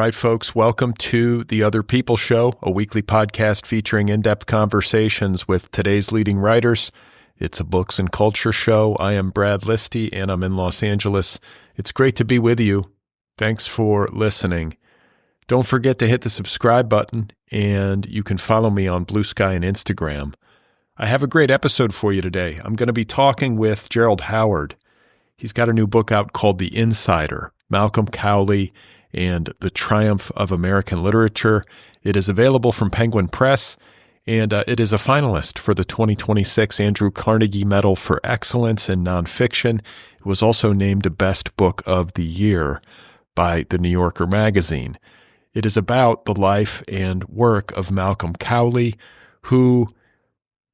right, folks, welcome to the Otherppl Show, a weekly podcast featuring in-depth conversations with today's leading writers. It's a books and culture show. I am Brad Listi, and I'm in Los Angeles. It's great to be with you. Thanks for listening. Don't forget to hit the subscribe button, and you can follow me on Blue Sky and Instagram. I have a great episode for you today. I'm going to be talking with Gerald Howard. He's got a new book out called The Insider, Malcolm Cowley and the Triumph of American Literature. It is available from Penguin Press, and it is a finalist for the 2026 Andrew Carnegie Medal for Excellence in Nonfiction. It was also named a Best Book of the Year by the New Yorker magazine. It is about the life and work of Malcolm Cowley, who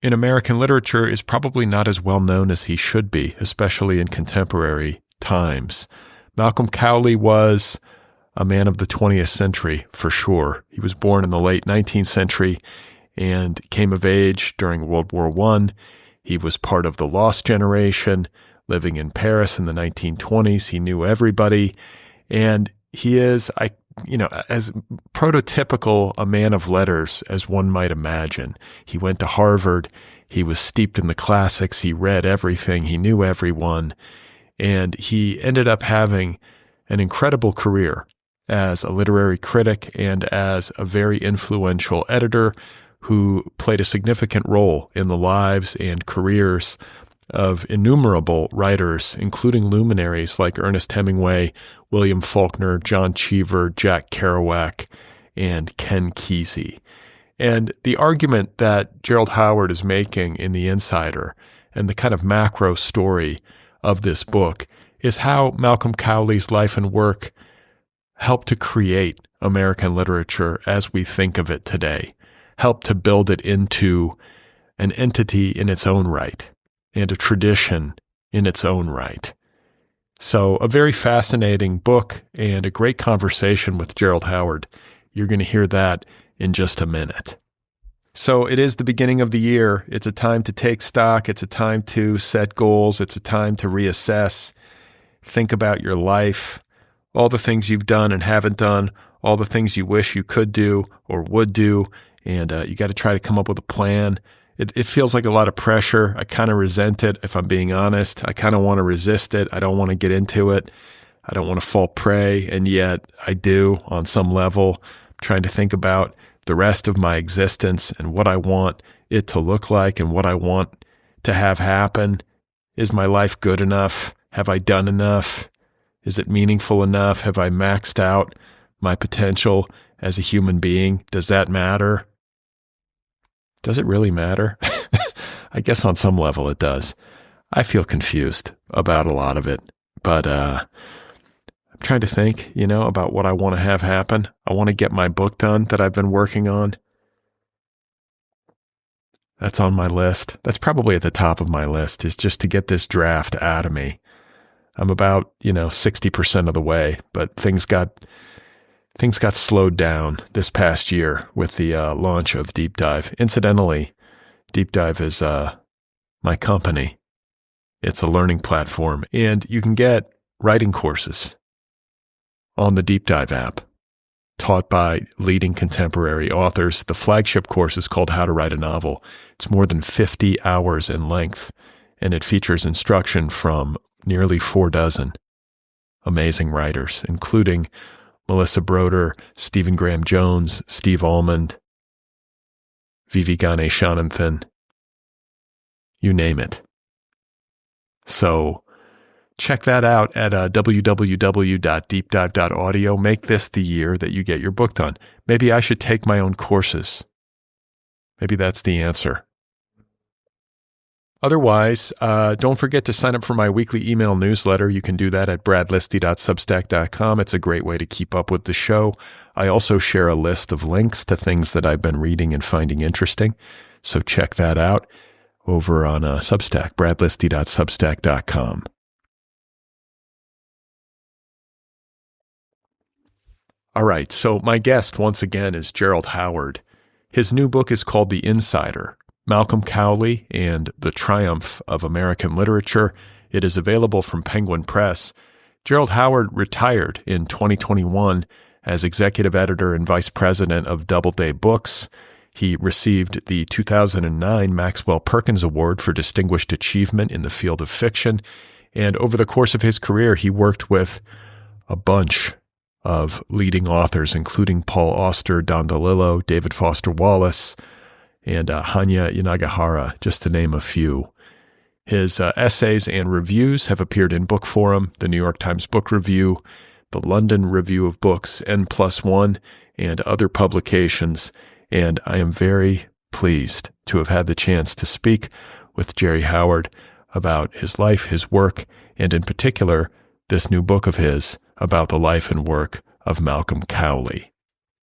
in American literature is probably not as well known as he should be, especially in contemporary times. Malcolm Cowley was a man of the 20th century, for sure. He was born in the late 19th century and came of age during World War I. He was part of the Lost Generation, living in Paris in the 1920s. He knew everybody, and he is, as prototypical a man of letters as one might imagine. He went to Harvard. He was steeped in the classics. He read everything. He knew everyone. And he ended up having an incredible career as a literary critic and as a very influential editor who played a significant role in the lives and careers of innumerable writers, including luminaries like Ernest Hemingway, William Faulkner, John Cheever, Jack Kerouac, and Ken Kesey. And the argument that Gerald Howard is making in The Insider and the kind of macro story of this book is how Malcolm Cowley's life and work helped to create American literature as we think of it today, helped to build it into an entity in its own right and a tradition in its own right. So a very fascinating book and a great conversation with Gerald Howard. You're going to hear that in just a minute. So it is the beginning of the year. It's a time to take stock. It's a time to set goals. It's a time to reassess, think about your life, all the things you've done and haven't done, all the things you wish you could do or would do, and you got to try to come up with a plan. It feels like a lot of pressure. I kind of resent it, if I'm being honest. I kind of want to resist it. I don't want to get into it. I don't want to fall prey, and yet I do on some level. I'm trying to think about the rest of my existence and what I want it to look like and what I want to have happen. Is my life good enough? Have I done enough? Is it meaningful enough? Have I maxed out my potential as a human being? Does that matter? Does it really matter? I guess on some level it does. I feel confused about a lot of it, but I'm trying to think, about what I want to have happen. I want to get my book done that I've been working on. That's on my list. That's probably at the top of my list, is just to get this draft out of me. I'm about, 60% of the way, but things got slowed down this past year with the launch of Deep Dive. Incidentally, Deep Dive is my company. It's a learning platform, and you can get writing courses on the Deep Dive app taught by leading contemporary authors. The flagship course is called How to Write a Novel. It's more than 50 hours in length, and it features instruction from nearly 4 amazing writers, including Melissa Broder, Stephen Graham Jones, Steve Almond, Vivi Ganeshananthan, you name it. So check that out at www.deepdive.audio. Make this the year that you get your book done. Maybe I should take my own courses. Maybe that's the answer. Otherwise, don't forget to sign up for my weekly email newsletter. You can do that at bradlisti.substack.com. It's a great way to keep up with the show. I also share a list of links to things that I've been reading and finding interesting. So check that out over on Substack, bradlisti.substack.com. All right, so my guest once again is Gerald Howard. His new book is called The Insider, Malcolm Cowley and the Triumph of American Literature. It is available from Penguin Press. Gerald Howard retired in 2021 as executive editor and vice president of Doubleday Books. He received the 2009 Maxwell Perkins Award for Distinguished Achievement in the field of fiction. And over the course of his career, he worked with a bunch of leading authors, including Paul Auster, DeLillo, David Foster Wallace, and Hanya Yanagihara, just to name a few. His essays and reviews have appeared in Bookforum, the New York Times Book Review, the London Review of Books, N+1, and other publications. And I am very pleased to have had the chance to speak with Gerry Howard about his life, his work, and in particular, this new book of his about the life and work of Malcolm Cowley.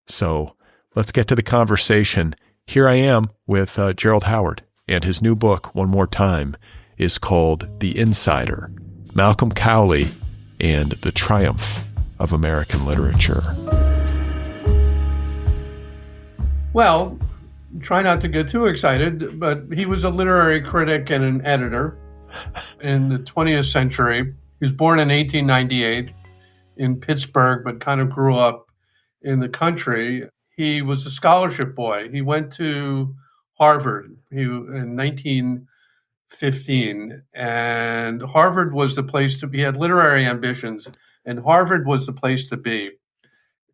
So let's get to the conversation. Here I am with Gerald Howard, and his new book, one more time, is called The Insider, Malcolm Cowley and the Triumph of American Literature. Well, try not to get too excited, but he was a literary critic and an editor in the 20th century. He was born in 1898 in Pittsburgh, but kind of grew up in the country. He was a scholarship boy. He went to Harvard in 1915, and Harvard was the place to be. He had literary ambitions, and Harvard was the place to be.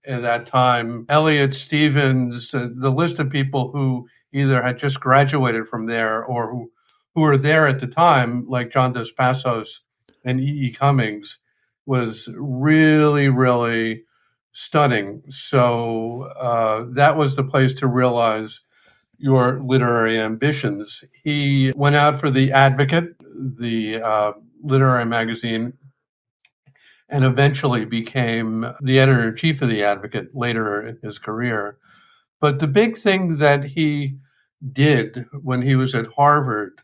At that time, Eliot Stevens, the list of people who either had just graduated from there or who were there at the time, like John Dos Passos and E. Cummings, was really, really stunning. So that was the place to realize your literary ambitions. He went out for The Advocate, the literary magazine, and eventually became the editor-in-chief of The Advocate later in his career. But the big thing that he did when he was at Harvard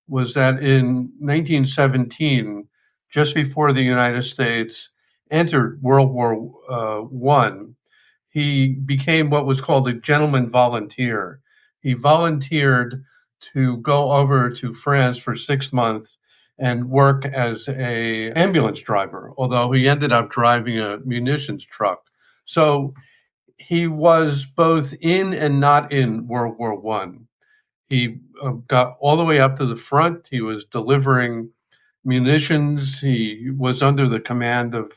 was that in 1917, just before the United States entered World War I, he became what was called a gentleman volunteer. He volunteered to go over to France for 6 months and work as an ambulance driver, although he ended up driving a munitions truck. So he was both in and not in World War I. He got all the way up to the front. He was delivering munitions. He was under the command of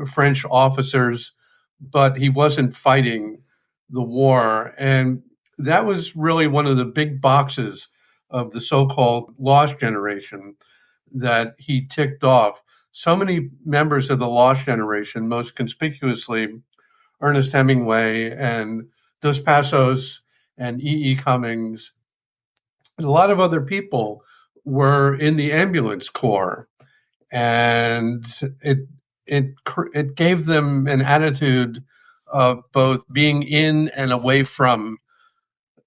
French officers, but he wasn't fighting the war. And that was really one of the big boxes of the so-called lost generation that he ticked off. So many members of the lost generation, most conspicuously Ernest Hemingway and Dos Passos and E. Cummings, and a lot of other people were in the ambulance corps. And it gave them an attitude of both being in and away from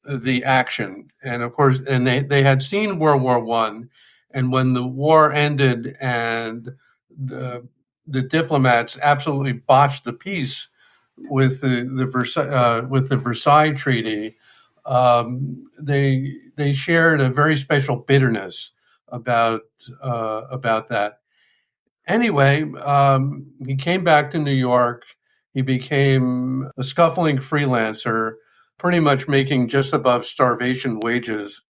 the action. And of course, and they had seen World War I, and when the war ended and the diplomats absolutely botched the peace with the Versailles Treaty, they shared a very special bitterness about that. Anyway, he came back to New York. He became a scuffling freelancer, pretty much making just above starvation wages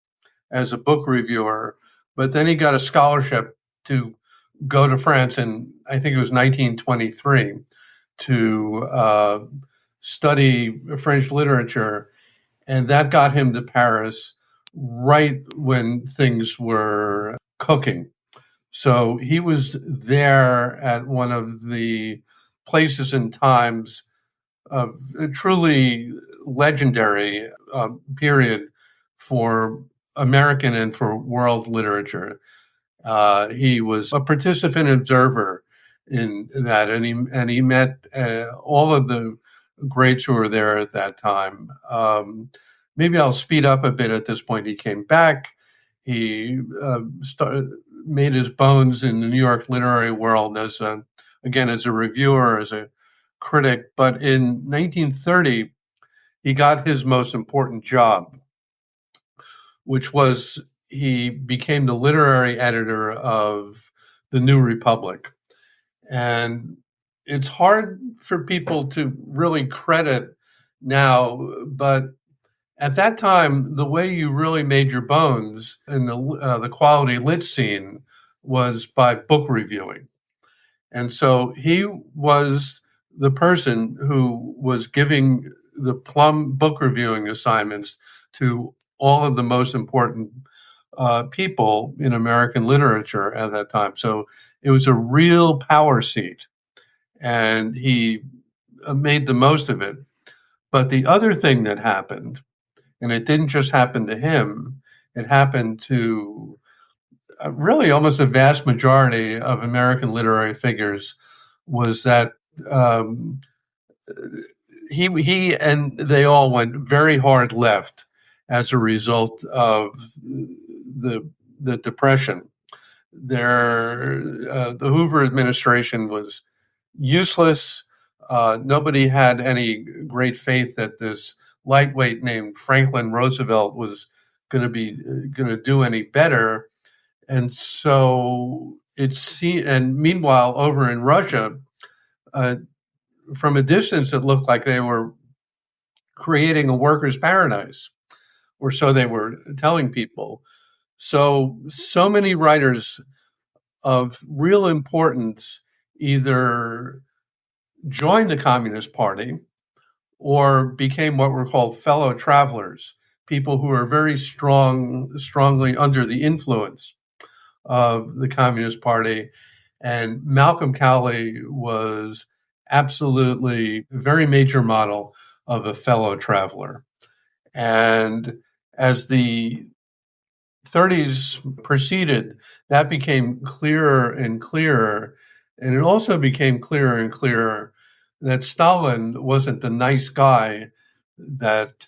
as a book reviewer. But then he got a scholarship to go to France in, I think it was 1923, to study French literature. And that got him to Paris right when things were cooking. So he was there at one of the places and times of a truly legendary period for American and for world literature. He was a participant observer in that, and he met all of the greats who were there at that time. Maybe I'll speed up a bit at this point. He came back. He made his bones in the New York literary world as a reviewer, as a critic. But in 1930, he got his most important job, which was he became the literary editor of the New Republic. And it's hard for people to really credit now, but at that time, the way you really made your bones in the quality lit scene was by book reviewing. And so he was the person who was giving the plum book reviewing assignments to all of the most important people in American literature at that time. So it was a real power seat, and he made the most of it. But the other thing that happened, and it didn't just happen to him, it happened to really almost a vast majority of American literary figures, was that he and they all went very hard left as a result of the Depression. The Hoover administration was useless. Nobody had any great faith that this lightweight named Franklin Roosevelt was going to do any better. And so and meanwhile, over in Russia, from a distance, it looked like they were creating a workers' paradise, or so they were telling people. So many writers of real importance either joined the Communist Party or became what were called fellow travelers, people who were very strongly under the influence of the Communist Party. And Malcolm Cowley was absolutely a very major model of a fellow traveler. And as the 30s proceeded, that became clearer and clearer. And it also became clearer and clearer that Stalin wasn't the nice guy that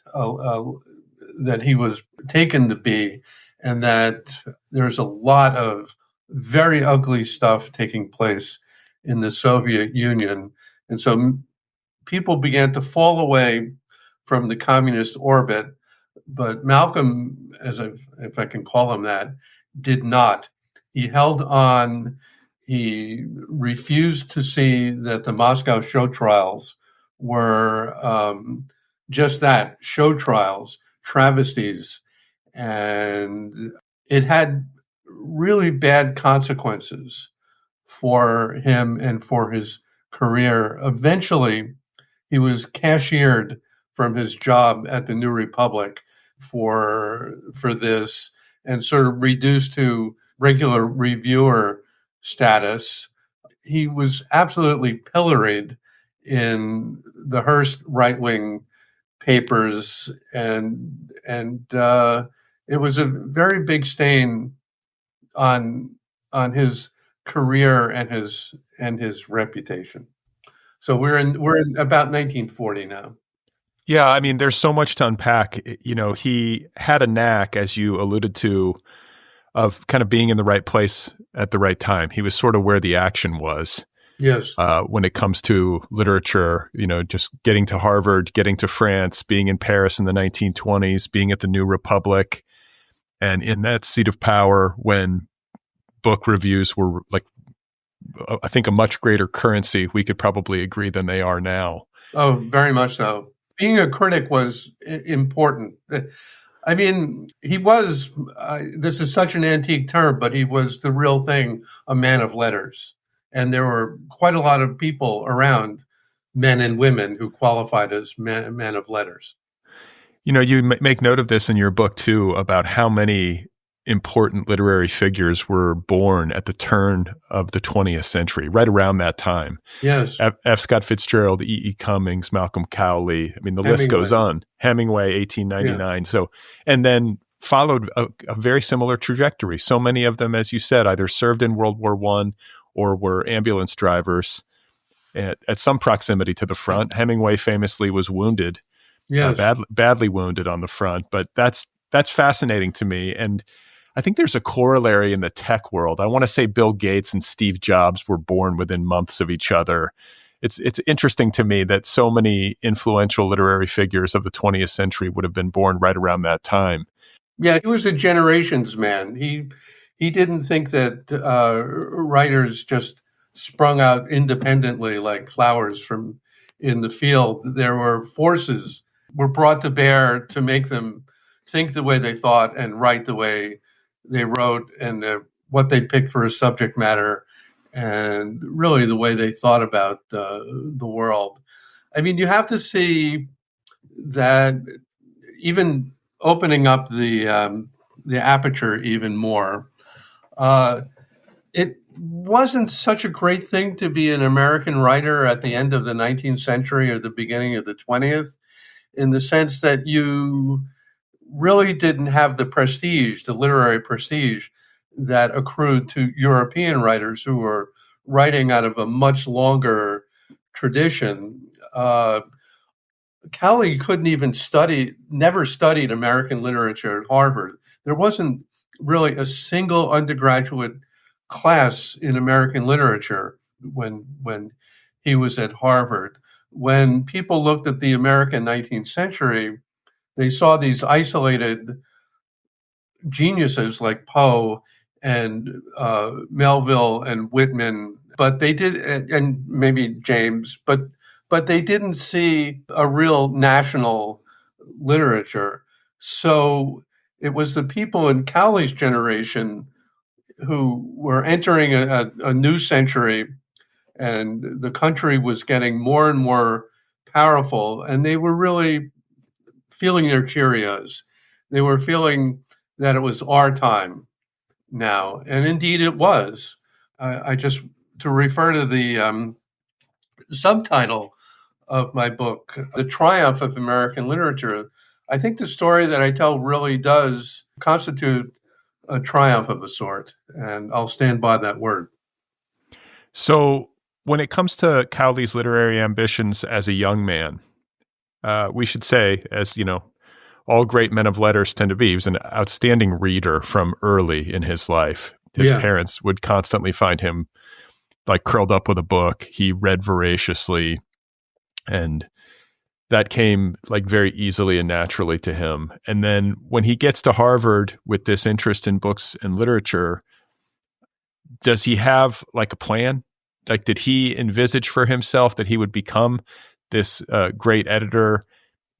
he was taken to be, and that there's a lot of very ugly stuff taking place in the Soviet Union. And so people began to fall away from the communist orbit, but Malcolm, if I can call him that, did not. He held on. He refused to see that the Moscow show trials were just that, show trials, travesties. And it had really bad consequences for him and for his career. Eventually, he was cashiered from his job at the New Republic for this, and sort of reduced to regular reviewer status. He was absolutely pilloried in the Hearst right-wing papers, and it was a very big stain on his career and his reputation. So we're in about 1940 now. Yeah, I mean, there's so much to unpack. You know, he had a knack, as you alluded to, of kind of being in the right place at the right time. He was sort of where the action was. Yes. When it comes to literature, you know, just getting to Harvard, getting to France, being in Paris in the 1920s, being at the New Republic, and in that seat of power when book reviews were, like, I think, a much greater currency, we could probably agree, than they are now. Oh, very much so. Being a critic was important. I mean, he was, this is such an antique term, but he was the real thing, a man of letters. And there were quite a lot of people around, men and women, who qualified as men of letters. You know, you make note of this in your book, too, about how many important literary figures were born at the turn of the 20th century, right around that time. Yes. F. Scott Fitzgerald, E. Cummings, Malcolm Cowley. I mean, the list goes on. Hemingway, 1899. Yeah. So, and then followed a very similar trajectory. So many of them, as you said, either served in World War I or were ambulance drivers at some proximity to the front. Hemingway famously was wounded, yes, badly wounded on the front. But that's fascinating to me. And I think there's a corollary in the tech world. I want to say Bill Gates and Steve Jobs were born within months of each other. It's interesting to me that so many influential literary figures of the 20th century would have been born right around that time. Yeah, he was a generations man. He didn't think that writers just sprung out independently like flowers from in the field. There were forces were brought to bear to make them think the way they thought and write the way they wrote, and what they picked for a subject matter, and really the way they thought about the world. I mean, you have to see that even opening up the aperture even more. It wasn't such a great thing to be an American writer at the end of the 19th century or the beginning of the 20th, in the sense that you really didn't have the prestige, the literary prestige that accrued to European writers who were writing out of a much longer tradition. Cowley couldn't even never studied American literature at Harvard. There wasn't really a single undergraduate class in American literature when he was at Harvard. When people looked at the American 19th century, they saw these isolated geniuses like Poe and Melville and Whitman, but they did, and maybe James, but they didn't see a real national literature. So it was the people in Cowley's generation who were entering a new century, and the country was getting more and more powerful, and they were really feeling their Cheerios. They were feeling that it was our time now, and indeed it was. I just, to refer to the subtitle of my book, The Triumph of American Literature, I think the story that I tell really does constitute a triumph of a sort, and I'll stand by that word. So when it comes to Cowley's literary ambitions as a young man, we should say, as you know, all great men of letters tend to be, he was an outstanding reader from early in his life. His parents would constantly find him like curled up with a book. He read voraciously, and that came like very easily and naturally to him. And then when he gets to Harvard with this interest in books and literature, does he have like a plan? Like, did he envisage for himself that he would become this great editor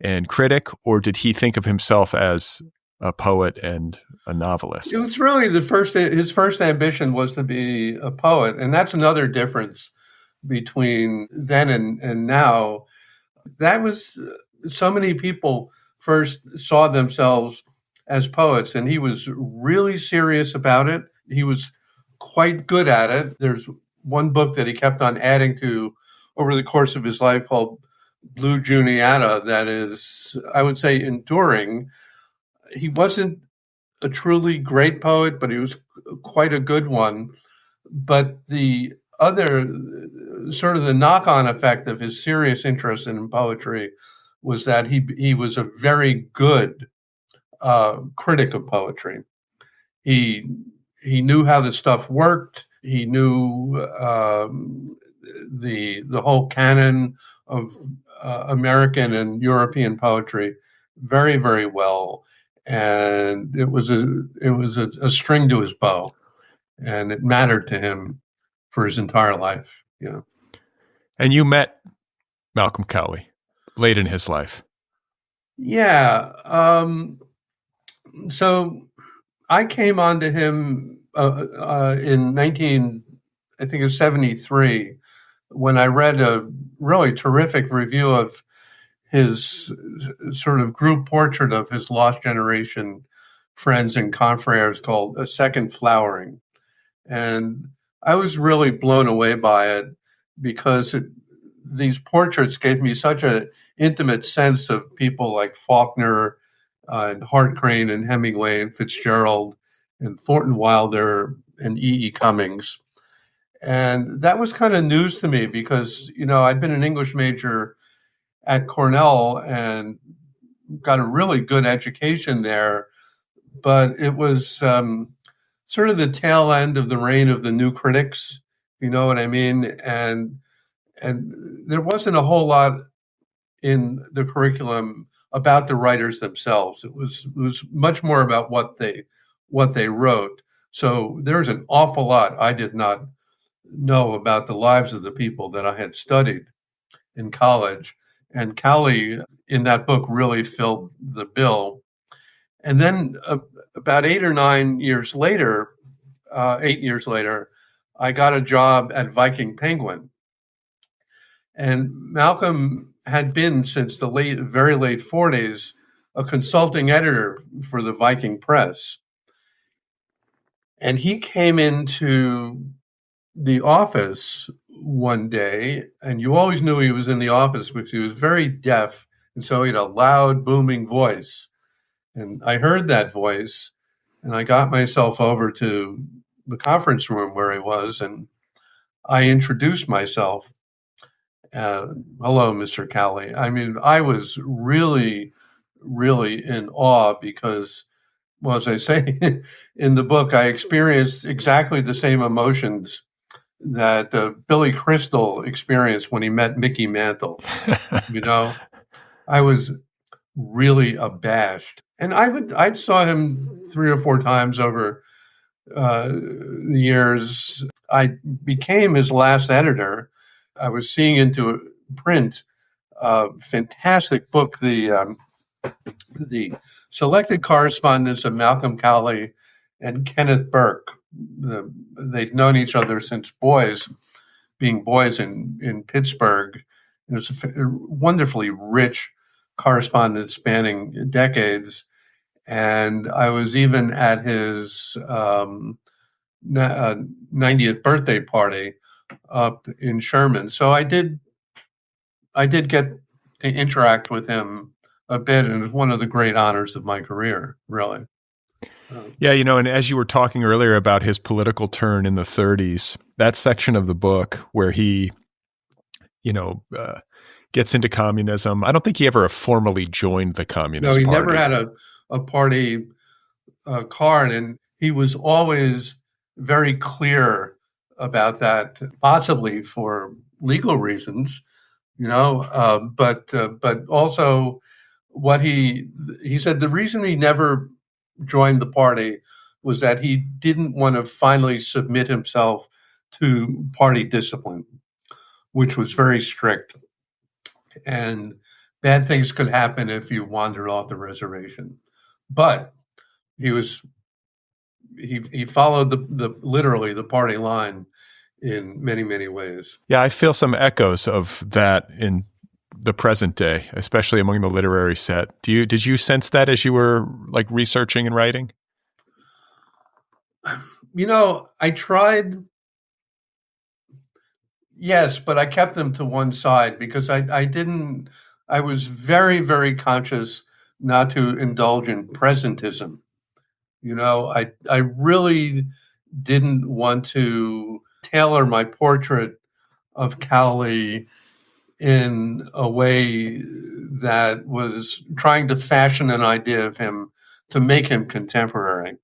and critic, or did he think of himself as a poet and a novelist? It was really his first ambition was to be a poet. And that's another difference between then and now. That was, so many people first saw themselves as poets, and he was really serious about it. He was quite good at it. There's one book that he kept on adding to over the course of his life called Blue Juniata that is, I would say, enduring. He wasn't a truly great poet, but he was quite a good one. But the other sort of the knock-on effect of his serious interest in poetry was that he was a very good critic of poetry. He knew how the stuff worked. He knew the whole canon of American and European poetry very, very well, and it was a string to his bow, and it mattered to him for his entire life. Yeah. And you met Malcolm Cowley late in his life. Yeah. So I came on to him in 1973 when I read a really terrific review of his sort of group portrait of his lost generation friends and confreres called A Second Flowering. And I was really blown away by it because these portraits gave me such an intimate sense of people like Faulkner and Hart Crane and Hemingway and Fitzgerald and Thornton Wilder and E.E. Cummings. And that was kind of news to me because, you know, I'd been an English major at Cornell and got a really good education there, but it was sort of the tail end of the reign of the new critics, you know what I mean? And there wasn't a whole lot in the curriculum about the writers themselves. It was much more about what they wrote. So there's an awful lot I did not know about the lives of the people that I had studied in college. And Cowley, in that book, really filled the bill. And then about 8 years later, I got a job at Viking Penguin. And Malcolm had been, since the very late 40s, a consulting editor for the Viking Press. And he came into the office one day, and you always knew he was in the office because he was very deaf, and so he had a loud, booming voice. And I heard that voice, and I got myself over to the conference room where he was, and I introduced myself. Hello, Mr. Cowley. I mean, I was really, really in awe because, well, as I say in the book, I experienced exactly the same emotions that Billy Crystal experienced when he met Mickey Mantle. I was really abashed. And I saw him 3 or 4 times over the years. I became his last editor. I was seeing into print a fantastic book, the Selected Correspondence of Malcolm Cowley and Kenneth Burke. They'd known each other since being boys in Pittsburgh. It was a wonderfully rich correspondence spanning decades. And I was even at his 90th birthday party up in Sherman. So I did get to interact with him a bit, and it was one of the great honors of my career, really. Yeah, and as you were talking earlier about his political turn in the 30s, that section of the book where he, gets into communism, I don't think he ever formally joined the Communist Party. No, he never had a party card, and he was always very clear about that, possibly for legal reasons, but also what he said, the reason he never joined the party was that he didn't want to finally submit himself to party discipline, which was very strict. And bad things could happen if you wandered off the reservation. But he followed literally the party line in many, many ways. Yeah, I feel some echoes of that in the present day, especially among the literary set. Did you sense that as you were researching and writing? I tried. Yes, but I kept them to one side because I was very, very conscious not to indulge in presentism. I really didn't want to tailor my portrait of Cowley in a way that was trying to fashion an idea of him to make him contemporary.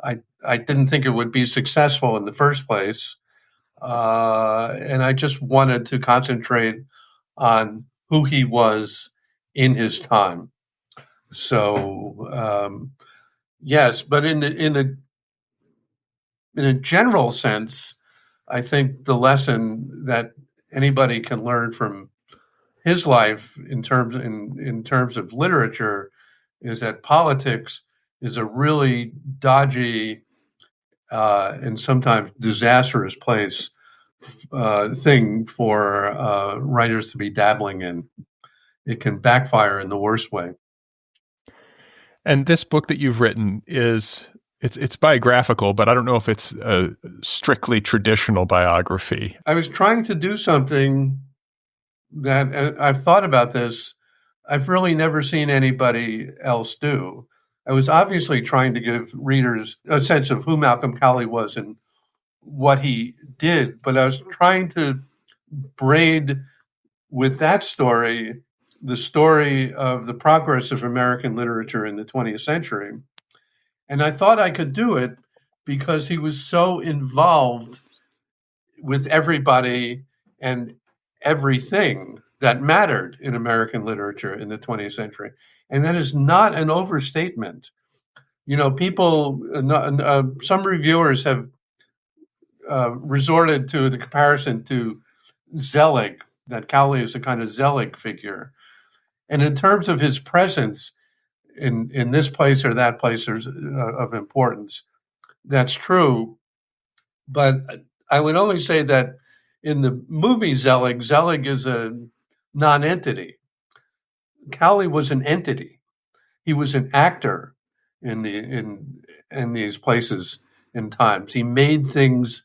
I didn't think it would be successful in the first place. And I just wanted to concentrate on who he was in his time. So, yes, but in a general sense, I think the lesson that anybody can learn from his life in terms of literature is that politics is a really dodgy and sometimes disastrous thing for writers to be dabbling in. It can backfire in the worst way. And this book that you've written it's biographical, but I don't know if it's a strictly traditional biography. I was trying to do something that I've thought about this. I've really never seen anybody else do. I was obviously trying to give readers a sense of who Malcolm Cowley was and what he did, but I was trying to braid with that story the story of the progress of American literature in the 20th century. And I thought I could do it because he was so involved with everybody and everything that mattered in American literature in the 20th century. And that is not an overstatement. People, some reviewers have resorted to the comparison to Zelig, that Cowley is a kind of Zelig figure. And in terms of his presence in this place or that place of importance, that's true. But I would only say that in the movie Zelig is a non-entity. Cowley was an entity. He was an actor in these places and times. He made things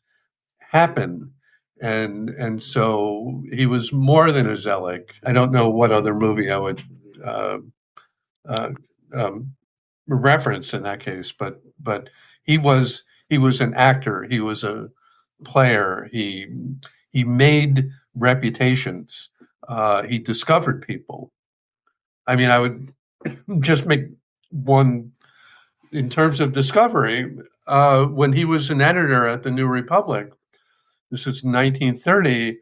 happen, and so he was more than a Zelig. I don't know what other movie I would reference in that case, but he was an actor. He was a player. He made reputations. He discovered people. I mean, I would just make one in terms of discovery. When he was an editor at the New Republic, this is 1930,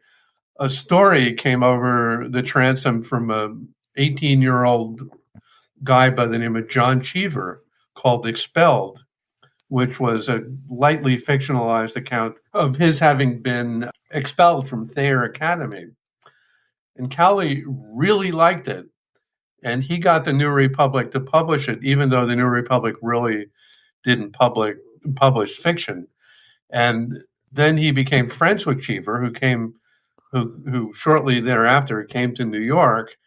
a story came over the transom from a 18-year-old guy by the name of John Cheever called Expelled, which was a lightly fictionalized account of his having been expelled from Thayer Academy. And Cowley really liked it. And he got the New Republic to publish it, even though the New Republic really didn't publish fiction. And then he became friends with Cheever, who shortly thereafter came to New York.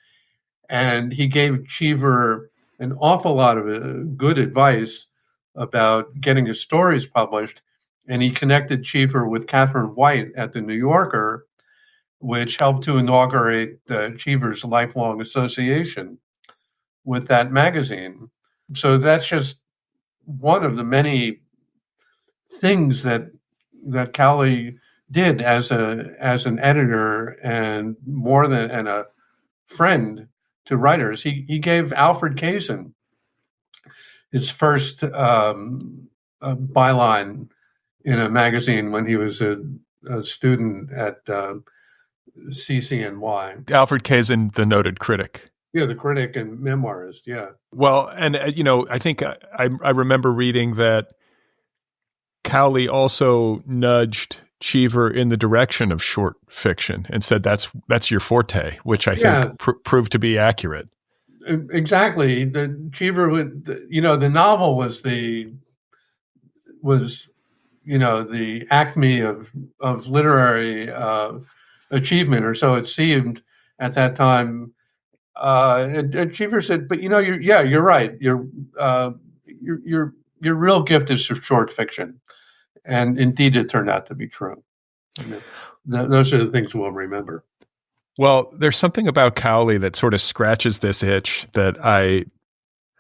And he gave Cheever an awful lot of good advice about getting his stories published. And he connected Cheever with Catherine White at the New Yorker, which helped to inaugurate Cheever's lifelong association with that magazine. So that's just one of the many things that Cowley did as an editor and a friend to writers. He gave Alfred Kazin his first byline in a magazine when he was a student at CCNY. Alfred Kazin, the noted critic. Yeah, the critic and memoirist, yeah. Well, and, I think I remember reading that Cowley also nudged Cheever in the direction of short fiction and said that's your forte, which I think proved to be accurate. Exactly. The Cheever would, the novel was the acme of literary achievement, or so it seemed at that time. And Cheever said, "But you're right. Your real gift is short fiction," and indeed, it turned out to be true. Those are the things we'll remember. Well, there's something about Cowley that sort of scratches this itch that I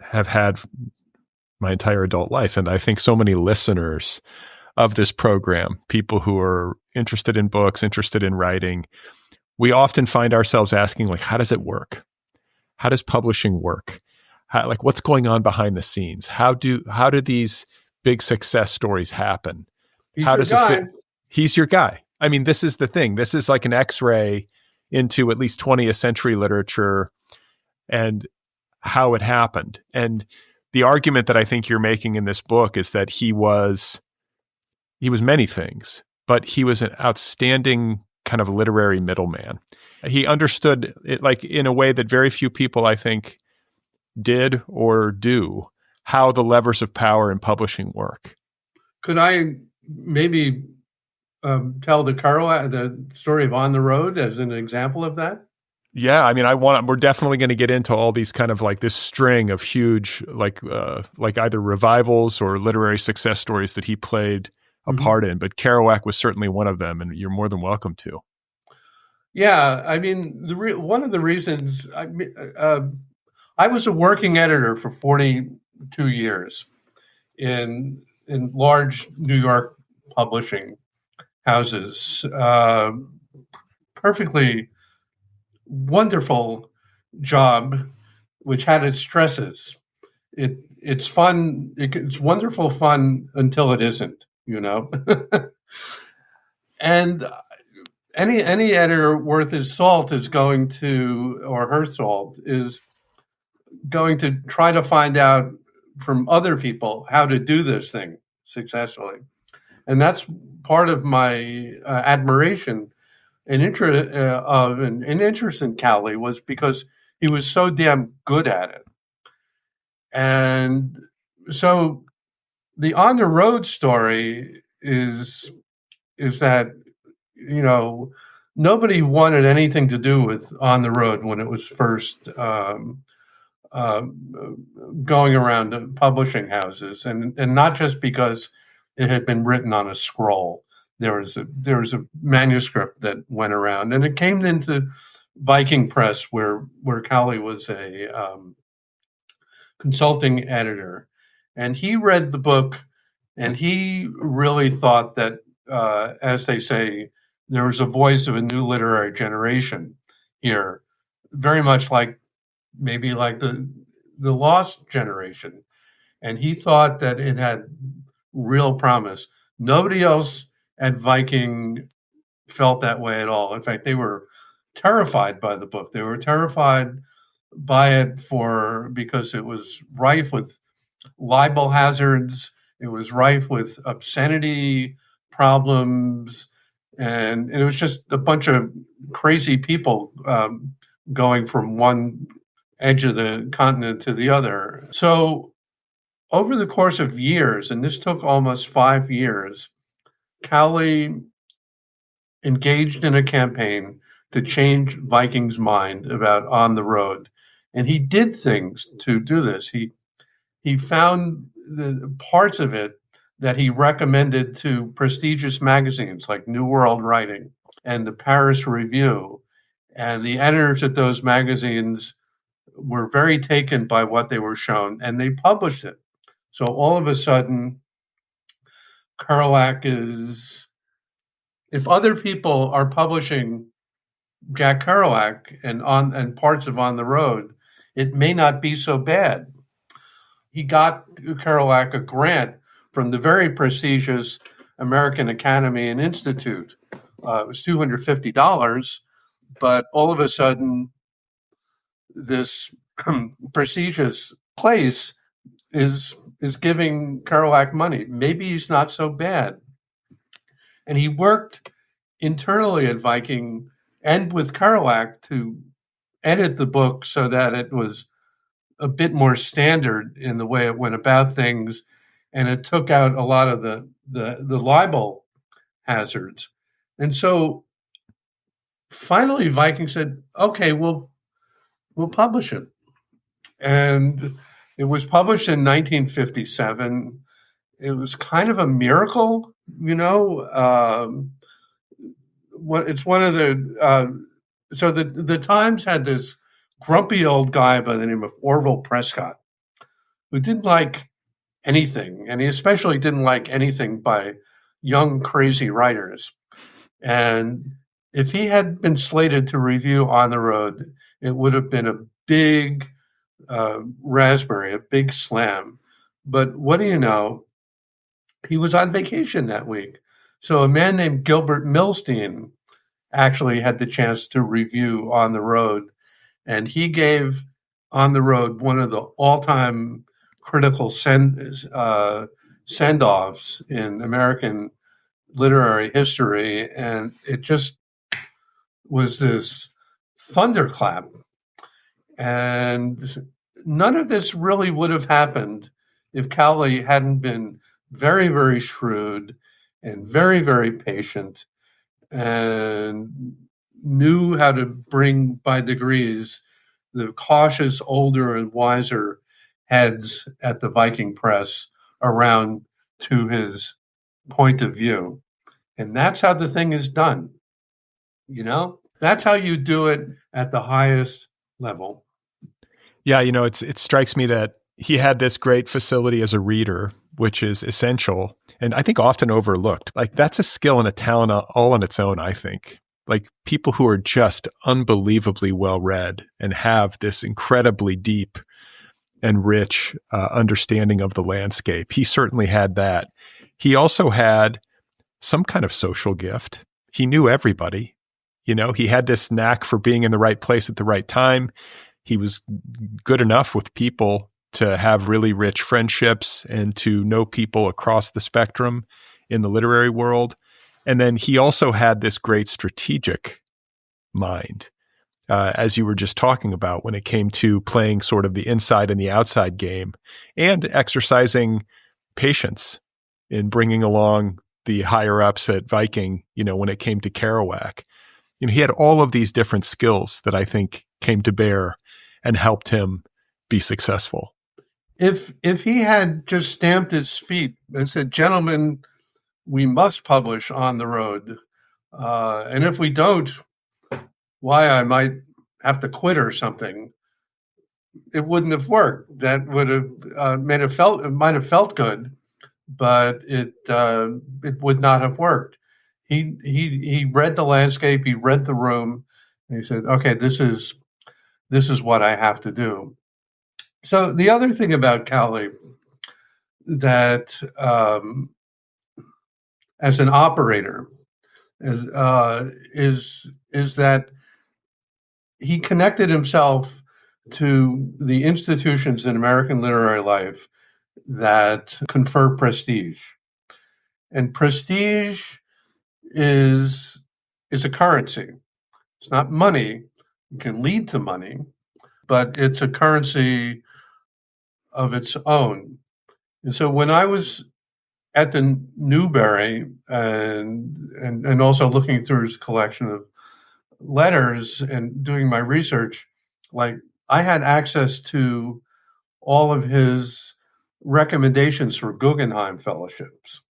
have had my entire adult life, and I think so many listeners of this program, people who are interested in books, interested in writing, we often find ourselves asking, like, how does it work? How does publishing work? What's going on behind the scenes? How do these big success stories happen? How does it fit? He's your guy. I mean, this is the thing. This is like an X-ray into at least 20th century literature and how it happened. And the argument that I think you're making in this book is that he was many things, but he was an outstanding kind of literary middleman. He understood it like in a way that very few people, I think, did or do, how the levers of power in publishing work. Could I maybe tell the story of On the Road as an example of that? Yeah, I mean, we're definitely going to get into all these kind of like this string of huge, like either revivals or literary success stories that he played a part in. But Kerouac was certainly one of them, and you're more than welcome to. Yeah, I mean, one of the reasons I was a working editor for 42 years in large New York publishing houses. Perfectly wonderful job, which had its stresses. It's fun. It's wonderful fun until it isn't, And any editor worth his salt is going to, or her salt, is going to try to find out from other people how to do this thing successfully. And that's part of my admiration and interest in Cowley was because he was so damn good at it. And so the On the Road story is that, nobody wanted anything to do with On the Road when it was first going around the publishing houses, and not just because it had been written on a scroll. There was a manuscript that went around, and it came into Viking Press, where Cowley was a consulting editor, and he read the book, and he really thought that, as they say, there was a voice of a new literary generation here, very much like maybe like the Lost generation, and he thought that it had real promise. Nobody else at Viking felt that way at all. In fact, they were terrified by the book. They were terrified by it because it was rife with libel hazards. It was rife with obscenity problems, and it was just a bunch of crazy people going from one edge of the continent to the other. So over the course of years, and this took almost 5 years, Cowley engaged in a campaign to change Viking's mind about On the Road. And he did things to do this. He found the parts of it that he recommended to prestigious magazines like New World Writing and the Paris Review. And the editors at those magazines were very taken by what they were shown, and they published it. So all of a sudden, Kerouac is, if other people are publishing Jack Kerouac and parts of On the Road, it may not be so bad. He got Kerouac a grant from the very prestigious American Academy and Institute. It was $250, but all of a sudden, this prestigious place is giving Kerouac money. Maybe he's not so bad. And he worked internally at Viking and with Kerouac to edit the book so that it was a bit more standard in the way it went about things, and it took out a lot of the libel hazards. And so finally Viking said, okay, we'll publish it. And it was published in 1957. It was kind of a miracle, It's one of the so the Times had this grumpy old guy by the name of Orville Prescott, who didn't like anything, and he especially didn't like anything by young, crazy writers. And if he had been slated to review On the Road, it would have been a big raspberry, a big slam. But what do you know? He was on vacation that week. So a man named Gilbert Milstein actually had the chance to review On the Road, and he gave On the Road one of the all-time critical send-offs in American literary history, and it just was this thunderclap. And none of this really would have happened if Cowley hadn't been very, very shrewd and very, very patient and knew how to bring by degrees the cautious, older, and wiser heads at the Viking Press around to his point of view. And that's how the thing is done. That's how you do it at the highest level. Yeah, it strikes me that he had this great facility as a reader, which is essential and I think often overlooked. Like, that's a skill and a talent all on its own, I think. Like, people who are just unbelievably well read and have this incredibly deep and rich understanding of the landscape. He certainly had that. He also had some kind of social gift. He knew everybody. He had this knack for being in the right place at the right time. He was good enough with people to have really rich friendships and to know people across the spectrum in the literary world. And then he also had this great strategic mind, as you were just talking about, when it came to playing sort of the inside and the outside game and exercising patience in bringing along the higher ups at Viking, when it came to Kerouac. He had all of these different skills that I think came to bear and helped him be successful. If he had just stamped his feet and said, "Gentlemen, we must publish on the road, and if we don't, why, I might have to quit or something," it wouldn't have worked. That would have might have felt good, but it would not have worked. He read the landscape, he read the room, and he said, "Okay, this is what I have to do." So the other thing about Cowley that as an operator is that he connected himself to the institutions in American literary life that confer prestige. And prestige is a currency. It's not money. It can lead to money, but it's a currency of its own. And so when I was at the Newbery and also looking through his collection of letters and doing my research, I had access to all of his recommendations for Guggenheim fellowships.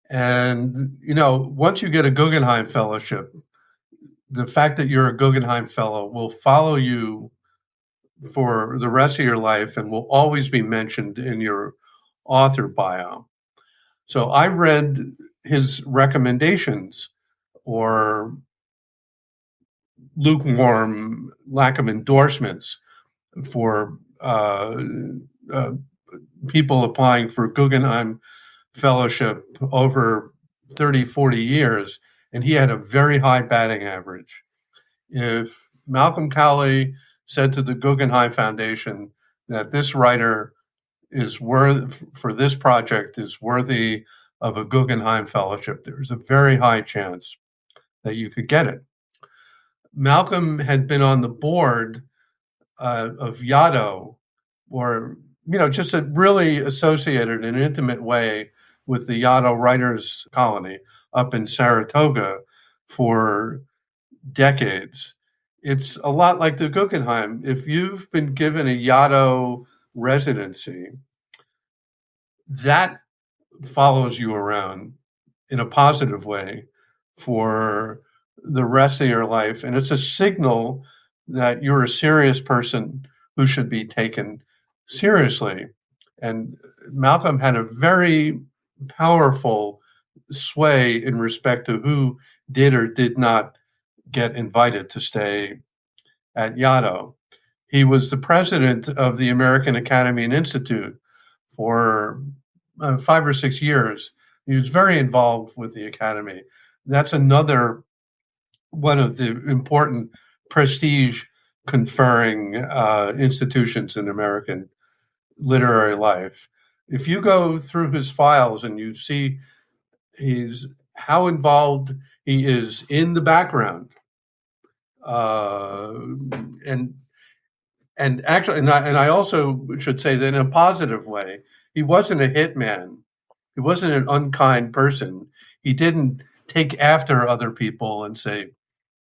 And, once you get a Guggenheim fellowship, the fact that you're a Guggenheim fellow will follow you for the rest of your life and will always be mentioned in your author bio. So I read his recommendations, or lukewarm lack of endorsements, for people applying for Guggenheim fellowship over 30, 40 years, and he had a very high batting average. If Malcolm Cowley said to the Guggenheim Foundation that this writer for this project is worthy of a Guggenheim fellowship, there's a very high chance that you could get it. Malcolm had been on the board of Yaddo, or just really associated in an intimate way with the Yaddo Writers Colony up in Saratoga for decades. It's a lot like the Guggenheim. If you've been given a Yaddo residency, that follows you around in a positive way for the rest of your life. And it's a signal that you're a serious person who should be taken seriously. And Malcolm had a very powerful sway in respect to who did or did not get invited to stay at Yaddo. He was the president of the American Academy and Institute for 5 or 6 years. He was very involved with the Academy. That's another one of the important prestige conferring institutions in American literary life. If you go through his files and you see how involved he is in the background, and actually, and I also should say that in a positive way, he wasn't a hitman. He wasn't an unkind person. He didn't take after other people and say,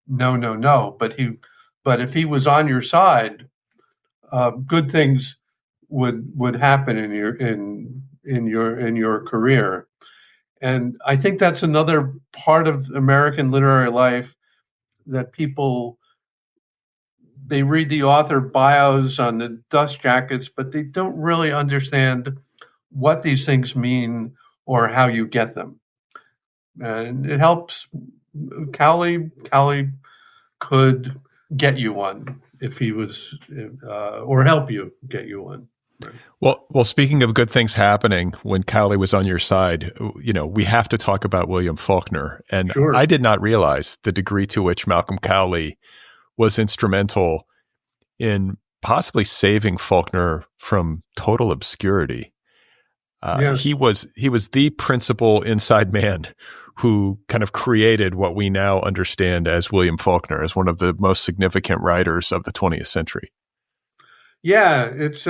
no. But if he was on your side, good things would happen in your career. And I think that's another part of American literary life that they read the author bios on the dust jackets, but they don't really understand what these things mean or how you get them. And it helps. Cowley could get you one if he was, or help you get you one. Right. Well, speaking of good things happening when Cowley was on your side, we have to talk about William Faulkner. And sure. I did not realize the degree to which Malcolm Cowley was instrumental in possibly saving Faulkner from total obscurity. Yes. He was the principal inside man who kind of created what we now understand as William Faulkner, as one of the most significant writers of the 20th century. Yeah, it's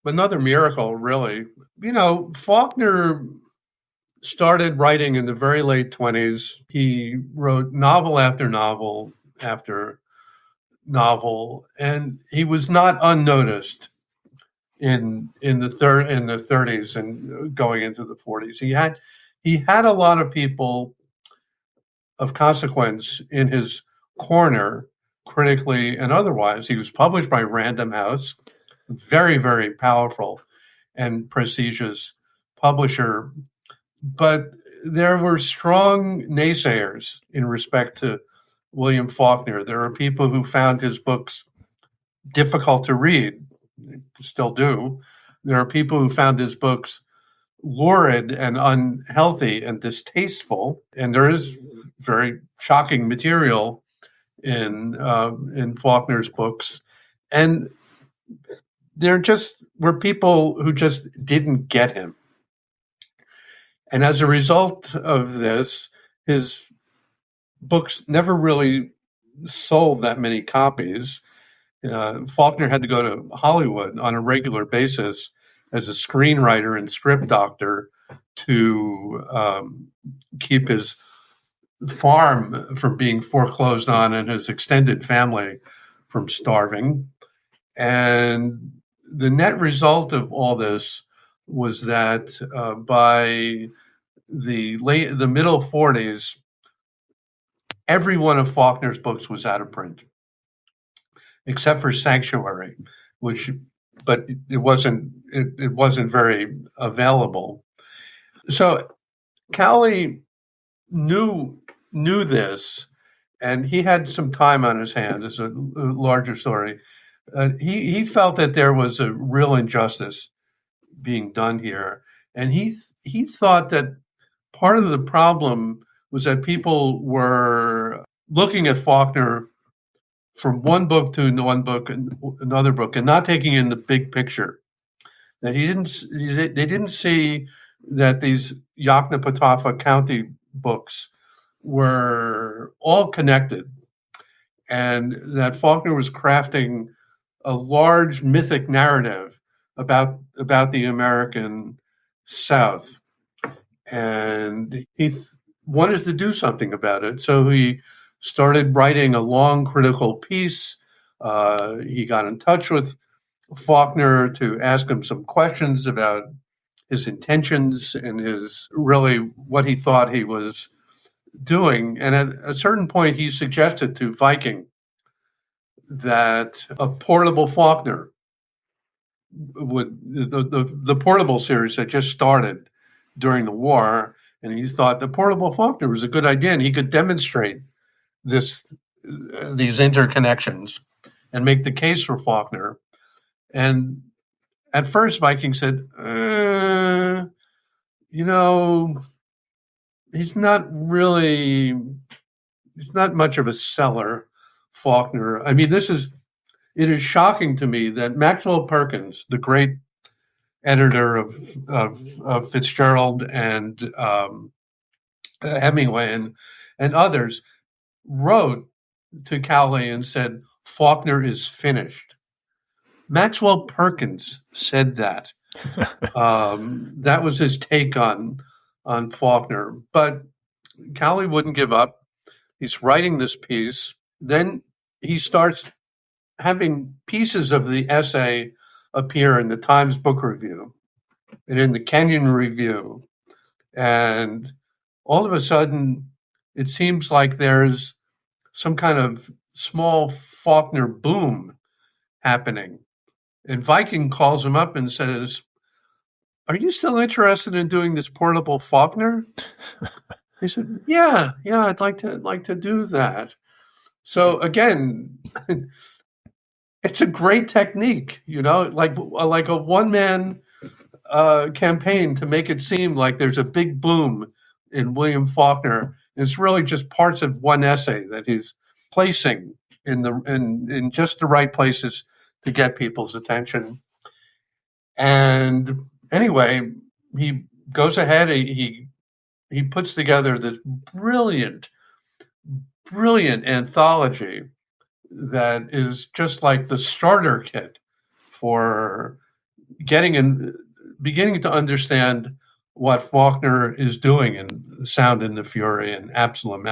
another miracle, really. Faulkner started writing in the very late 20s. He wrote novel after novel after novel, and he was not unnoticed in the 30s and going into the 40s. He had a lot of people of consequence in his corner, critically and otherwise. He was published by Random House, very, very powerful and prestigious publisher. But there were strong naysayers in respect to William Faulkner. There are people who found his books difficult to read, still do. There are people who found his books lurid and unhealthy and distasteful, and there is very shocking material in Faulkner's books, and there just were people who just didn't get him. And as a result of this, his books never really sold that many copies. Faulkner had to go to Hollywood on a regular basis as a screenwriter and script doctor to keep his farm from being foreclosed on and his extended family from starving. And the net result of all this was that by the middle 40s, every one of Faulkner's books was out of print, except for Sanctuary, but it wasn't very available. So Cowley knew this, and he had some time on his hands. It's a larger story. He felt that there was a real injustice being done here, and he thought that part of the problem was that people were looking at Faulkner from one book to one book and another book, and not taking in the big picture. That they didn't see that these Yoknapatawpha County books were all connected, and that Faulkner was crafting a large mythic narrative about the American South, and he wanted to do something about it. So he started writing a long critical piece. He got in touch with Faulkner to ask him some questions about his intentions and what he thought he was doing. And at a certain point, he suggested to Viking that a portable Faulkner the portable series had just started during the war, and he thought the portable Faulkner was a good idea, and he could demonstrate these interconnections and make the case for Faulkner. And at first, Viking said, he's not much of a seller, Faulkner. I mean, it is shocking to me that Maxwell Perkins, the great editor of Fitzgerald and Hemingway and others, wrote to Cowley and said, Faulkner is finished. Maxwell Perkins said that. That was his take on Faulkner. But Cowley wouldn't give up. He's writing this piece. Then he starts having pieces of the essay appear in the Times Book Review and in the Kenyon Review. And all of a sudden, it seems like there's some kind of small Faulkner boom happening. And Viking calls him up and says, "Are you still interested in doing this portable Faulkner?" He said, Yeah, I'd like to do that. So again, it's a great technique, like a one-man campaign to make it seem like there's a big boom in William Faulkner. It's really just parts of one essay that he's placing in just the right places to get people's attention. And anyway, he goes ahead. He puts together this brilliant anthology that is just like the starter kit for beginning to understand what Faulkner is doing in Sound and the Fury and Absalom,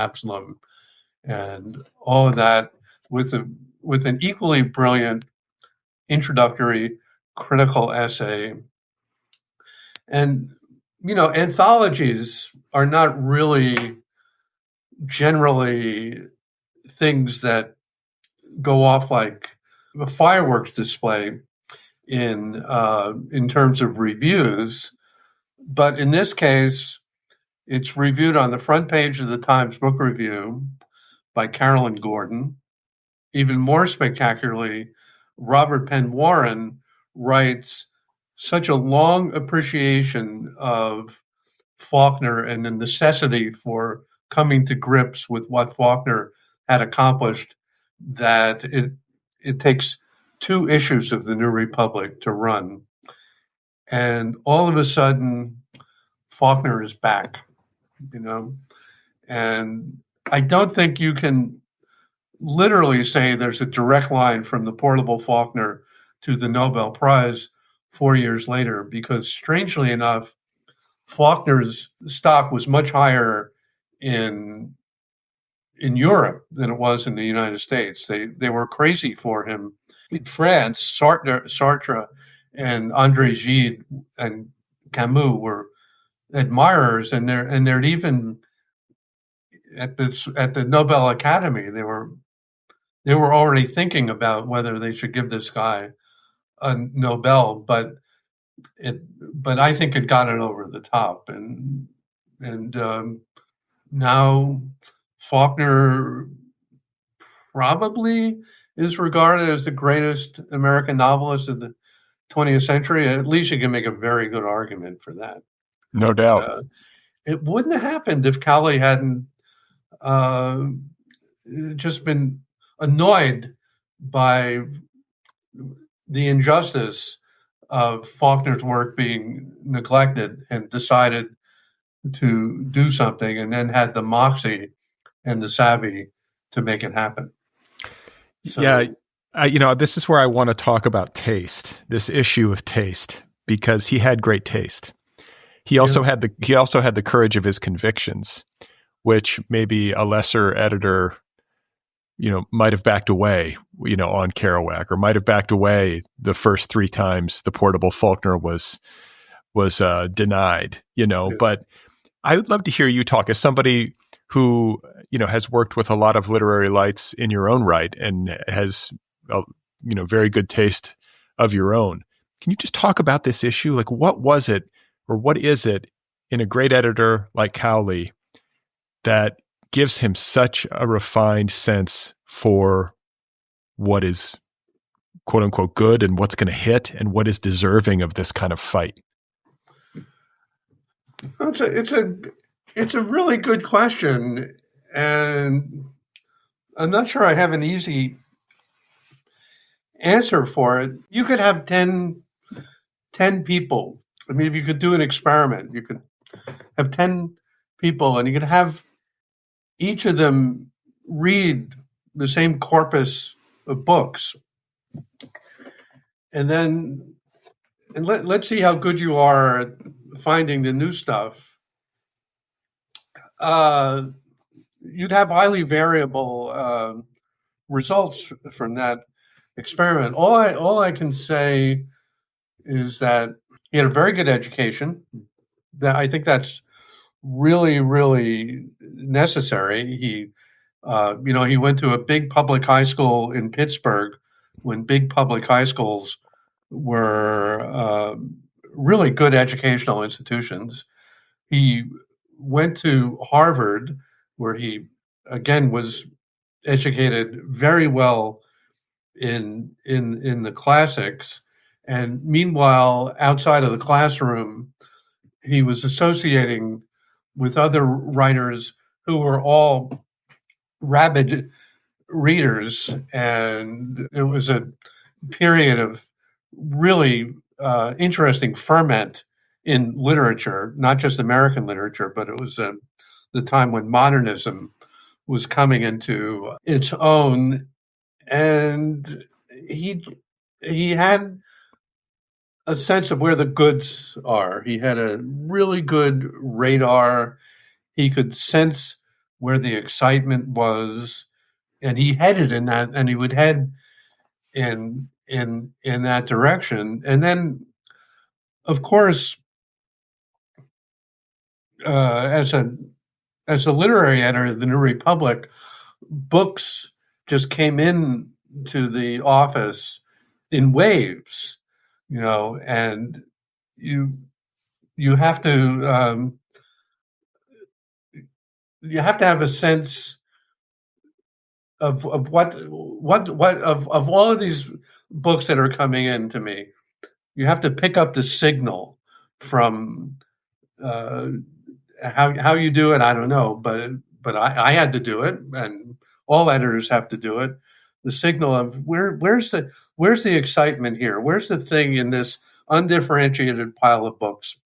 and all of that with an equally brilliant introductory critical essay. And, anthologies are not really generally things that go off like a fireworks display in terms of reviews. But in this case, it's reviewed on the front page of the Times Book Review by Carolyn Gordon. Even more spectacularly, Robert Penn Warren writes such a long appreciation of Faulkner and the necessity for coming to grips with what Faulkner had accomplished that it takes 2 issues of the New Republic to run. And all of a sudden, Faulkner is back, and I don't think you can literally say there's a direct line from the portable Faulkner to the Nobel Prize 4 years later, because strangely enough, Faulkner's stock was much higher in Europe than it was in the United States. They were crazy for him. In France, Sartre and André Gide and Camus were admirers, and they're even at the Nobel Academy, they were already thinking about whether they should give this guy a Nobel, but I think it got it over the top, and now Faulkner probably is regarded as the greatest American novelist of the 20th century. At least you can make a very good argument for that. No doubt. It wouldn't have happened if Cowley hadn't just been annoyed by the injustice of Faulkner's work being neglected and decided to do something, and then had the moxie and the savvy to make it happen. So, yeah, this is where I want to talk about taste, this issue of taste, because he had great taste. He also had the courage of his convictions, which maybe a lesser editor, might have backed away, on Kerouac, or might have backed away the first 3 times the portable Faulkner was denied, But I would love to hear you talk as somebody who, has worked with a lot of literary lights in your own right and has, very good taste of your own. Can you just talk about this issue? Like, what was it, or what is it in a great editor like Cowley that gives him such a refined sense for what is quote unquote good and what's going to hit and what is deserving of this kind of fight? It's a really good question, and I'm not sure I have an easy answer for it. You could have 10 people. I mean, if you could do an experiment, you could have 10 people, and you could have each of them read the same corpus of books, and let's see how good you are at finding the new stuff. You'd have highly variable results from that experiment. All I can say is that he had a very good education. That I think that's really, really necessary. He went to a big public high school in Pittsburgh when big public high schools were really good educational institutions. He went to Harvard, where he, again, was educated very well in the classics. And meanwhile, outside of the classroom, he was associating with other writers who were all rabid readers. And it was a period of really interesting ferment in literature, not just American literature, but it was the time when modernism was coming into its own. And he had a sense of where the goods are. He had a really good radar. He could sense where the excitement was, and he headed in that, and he would head in that direction. And then, of course, as a literary editor of the New Republic, books just came in to the office in waves, and you have to have a sense of what of all of these books that are coming in to me. You have to pick up the signal from how you do it. I don't know, but I had to do it, and all editors have to do it. The signal of where's the excitement here? Where's the thing in this undifferentiated pile of books?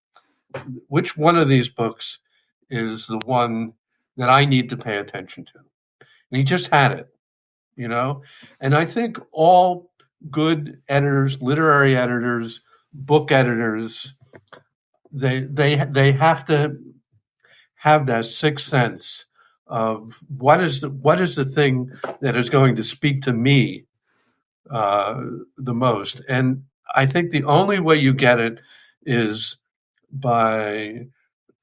Which one of these books is the one that I need to pay attention to? And he just had it, And I think all good editors, literary editors, book editors, they have to have that sixth sense of what is the thing that is going to speak to me the most. And I think the only way you get it is by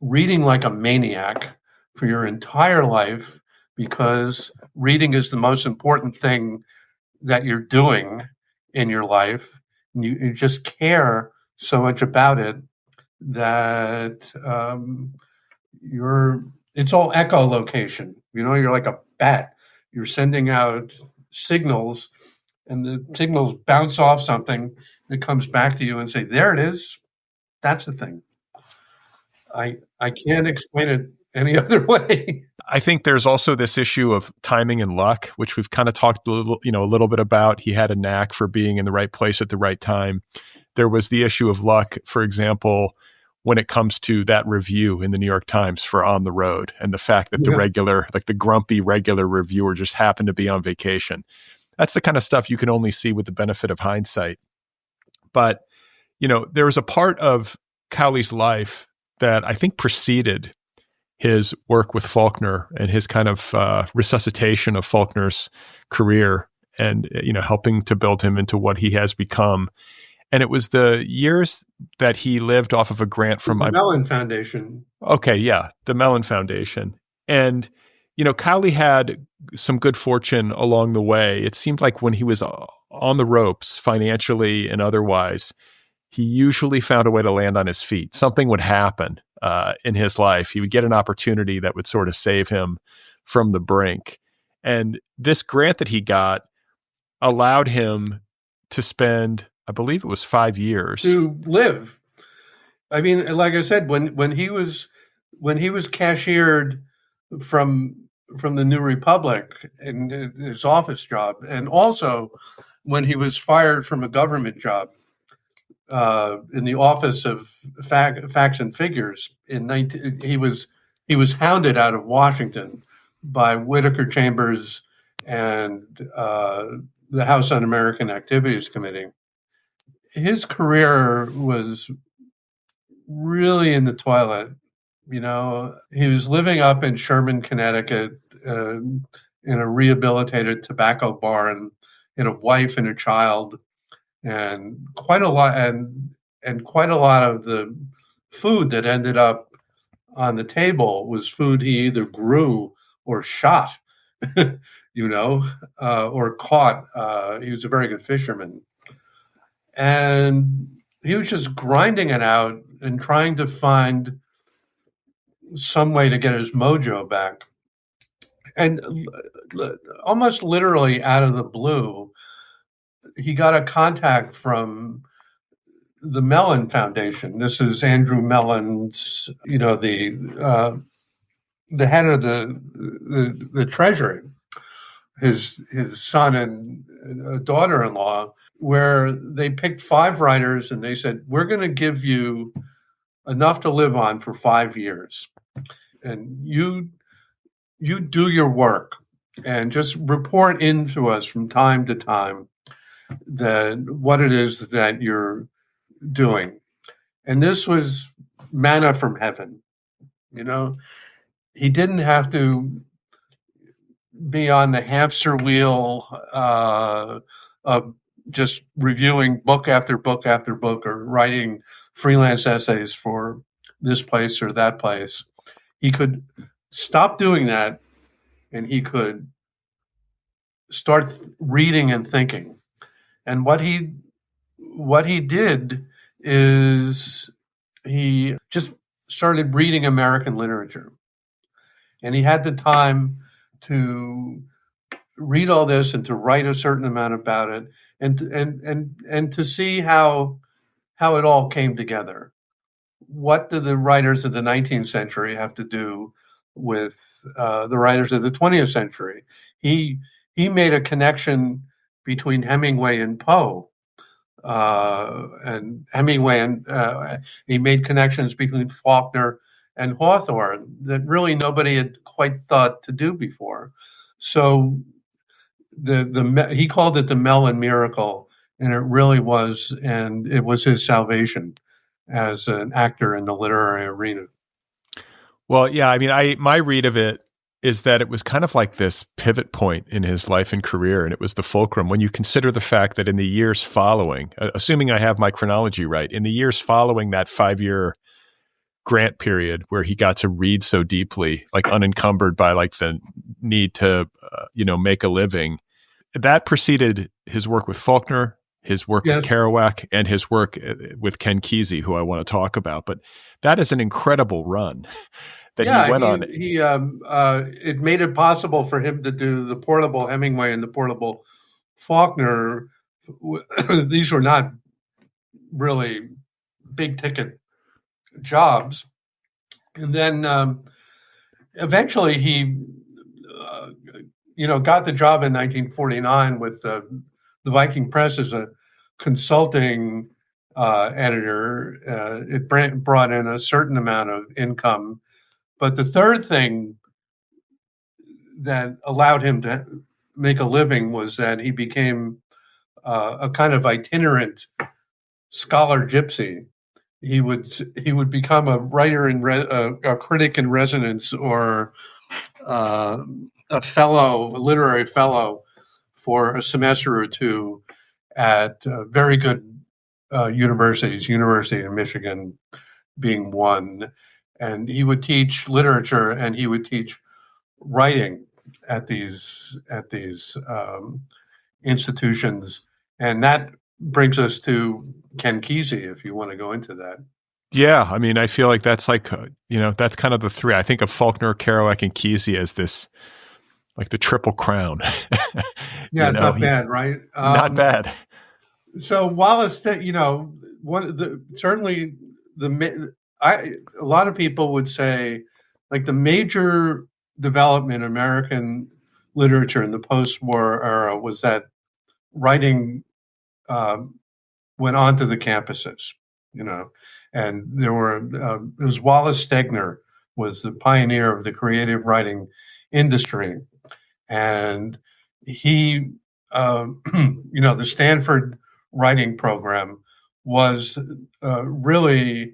reading like a maniac for your entire life, because reading is the most important thing that you're doing in your life. And you just care so much about it that it's all echolocation. You're like a bat. You're sending out signals, and the signals bounce off something, and it comes back to you and say, there it is. That's the thing. I can't explain it any other way. I think there's also this issue of timing and luck, which we've kind of talked a little bit about. He had a knack for being in the right place at the right time. There was the issue of luck, for example, when it comes to that review in the New York Times for On the Road, and the fact that the grumpy regular reviewer just happened to be on vacation. That's the kind of stuff you can only see with the benefit of hindsight. But, there was a part of Cowley's life that I think preceded his work with Faulkner and his kind of resuscitation of Faulkner's career, and helping to build him into what he has become. And it was the years that he lived off of a grant from the Mellon Foundation. Okay, yeah, the Mellon Foundation. And Cowley had some good fortune along the way. It seemed like when he was on the ropes financially and otherwise, he usually found a way to land on his feet. Something would happen in his life. He would get an opportunity that would sort of save him from the brink. And this grant that he got allowed him to spend, I believe it was 5 years, to live. I mean, like I said, when he was cashiered from the New Republic in his office job, and also when he was fired from a government job in the Office of Facts and Figures he was hounded out of Washington by Whittaker Chambers and the House Un-American Activities Committee. His career was really in the toilet. He was living up in Sherman, Connecticut, in a rehabilitated tobacco barn, and a wife and a child, and quite a lot of the food that ended up on the table was food he either grew or shot, or caught. He was a very good fisherman. And he was just grinding it out and trying to find some way to get his mojo back. And almost literally out of the blue, he got a contact from the Mellon Foundation. This is Andrew Mellon's, the head of the Treasury, his son and daughter-in-law, where they picked 5 writers and they said, we're going to give you enough to live on for 5 years. And you do your work and just report into us from time to time what it is that you're doing. And this was manna from heaven. He didn't have to be on the hamster wheel of just reviewing book after book after book or writing freelance essays for this place or that place. He could stop doing that and he could start reading and thinking. And what he did is he just started reading American literature. And he had the time to read all this and to write a certain amount about it and to see how it all came together. What did the writers of the 19th century have to do with the writers of the 20th century? He made a connection between Hemingway and Poe, and Hemingway and he made connections between Faulkner and Hawthorne that really nobody had quite thought to do before. So he called it the Mellon miracle, and it really was, and it was his salvation as an actor in the literary arena. Well, yeah, I mean, my read of it is that it was kind of like this pivot point in his life and career, and it was the fulcrum. When you consider the fact that in the years following, assuming I have my chronology right, in the years following that 5-year grant period where he got to read so deeply, like unencumbered by like the need to, make a living, that preceded his work with Faulkner, his work with Kerouac, and his work with Ken Kesey, who I want to talk about. But that is an incredible run that he went on. It made it possible for him to do the portable Hemingway and the portable Faulkner. These were not really big ticket jobs. And then eventually he, got the job in 1949 with the Viking Press as a consulting editor. It brought in a certain amount of income. But the third thing that allowed him to make a living was that he became a kind of itinerant scholar gypsy. He would become a writer a critic in residence, or a literary fellow for a semester or two at very good universities, University of Michigan being one. And he would teach literature and he would teach writing at these institutions. And that brings us to Ken Kesey, if you want to go into that. Yeah, I mean, I feel like that's like, that's kind of the three. I think of Faulkner, Kerouac, and Kesey as this, like the triple crown. Yeah, it's not bad, right? Not bad. So Wallace, a lot of people would say, like, the major development in American literature in the post-war era was that writing went onto the campuses, and there were it was Wallace Stegner was the pioneer of the creative writing industry, and he, the Stanford writing program was really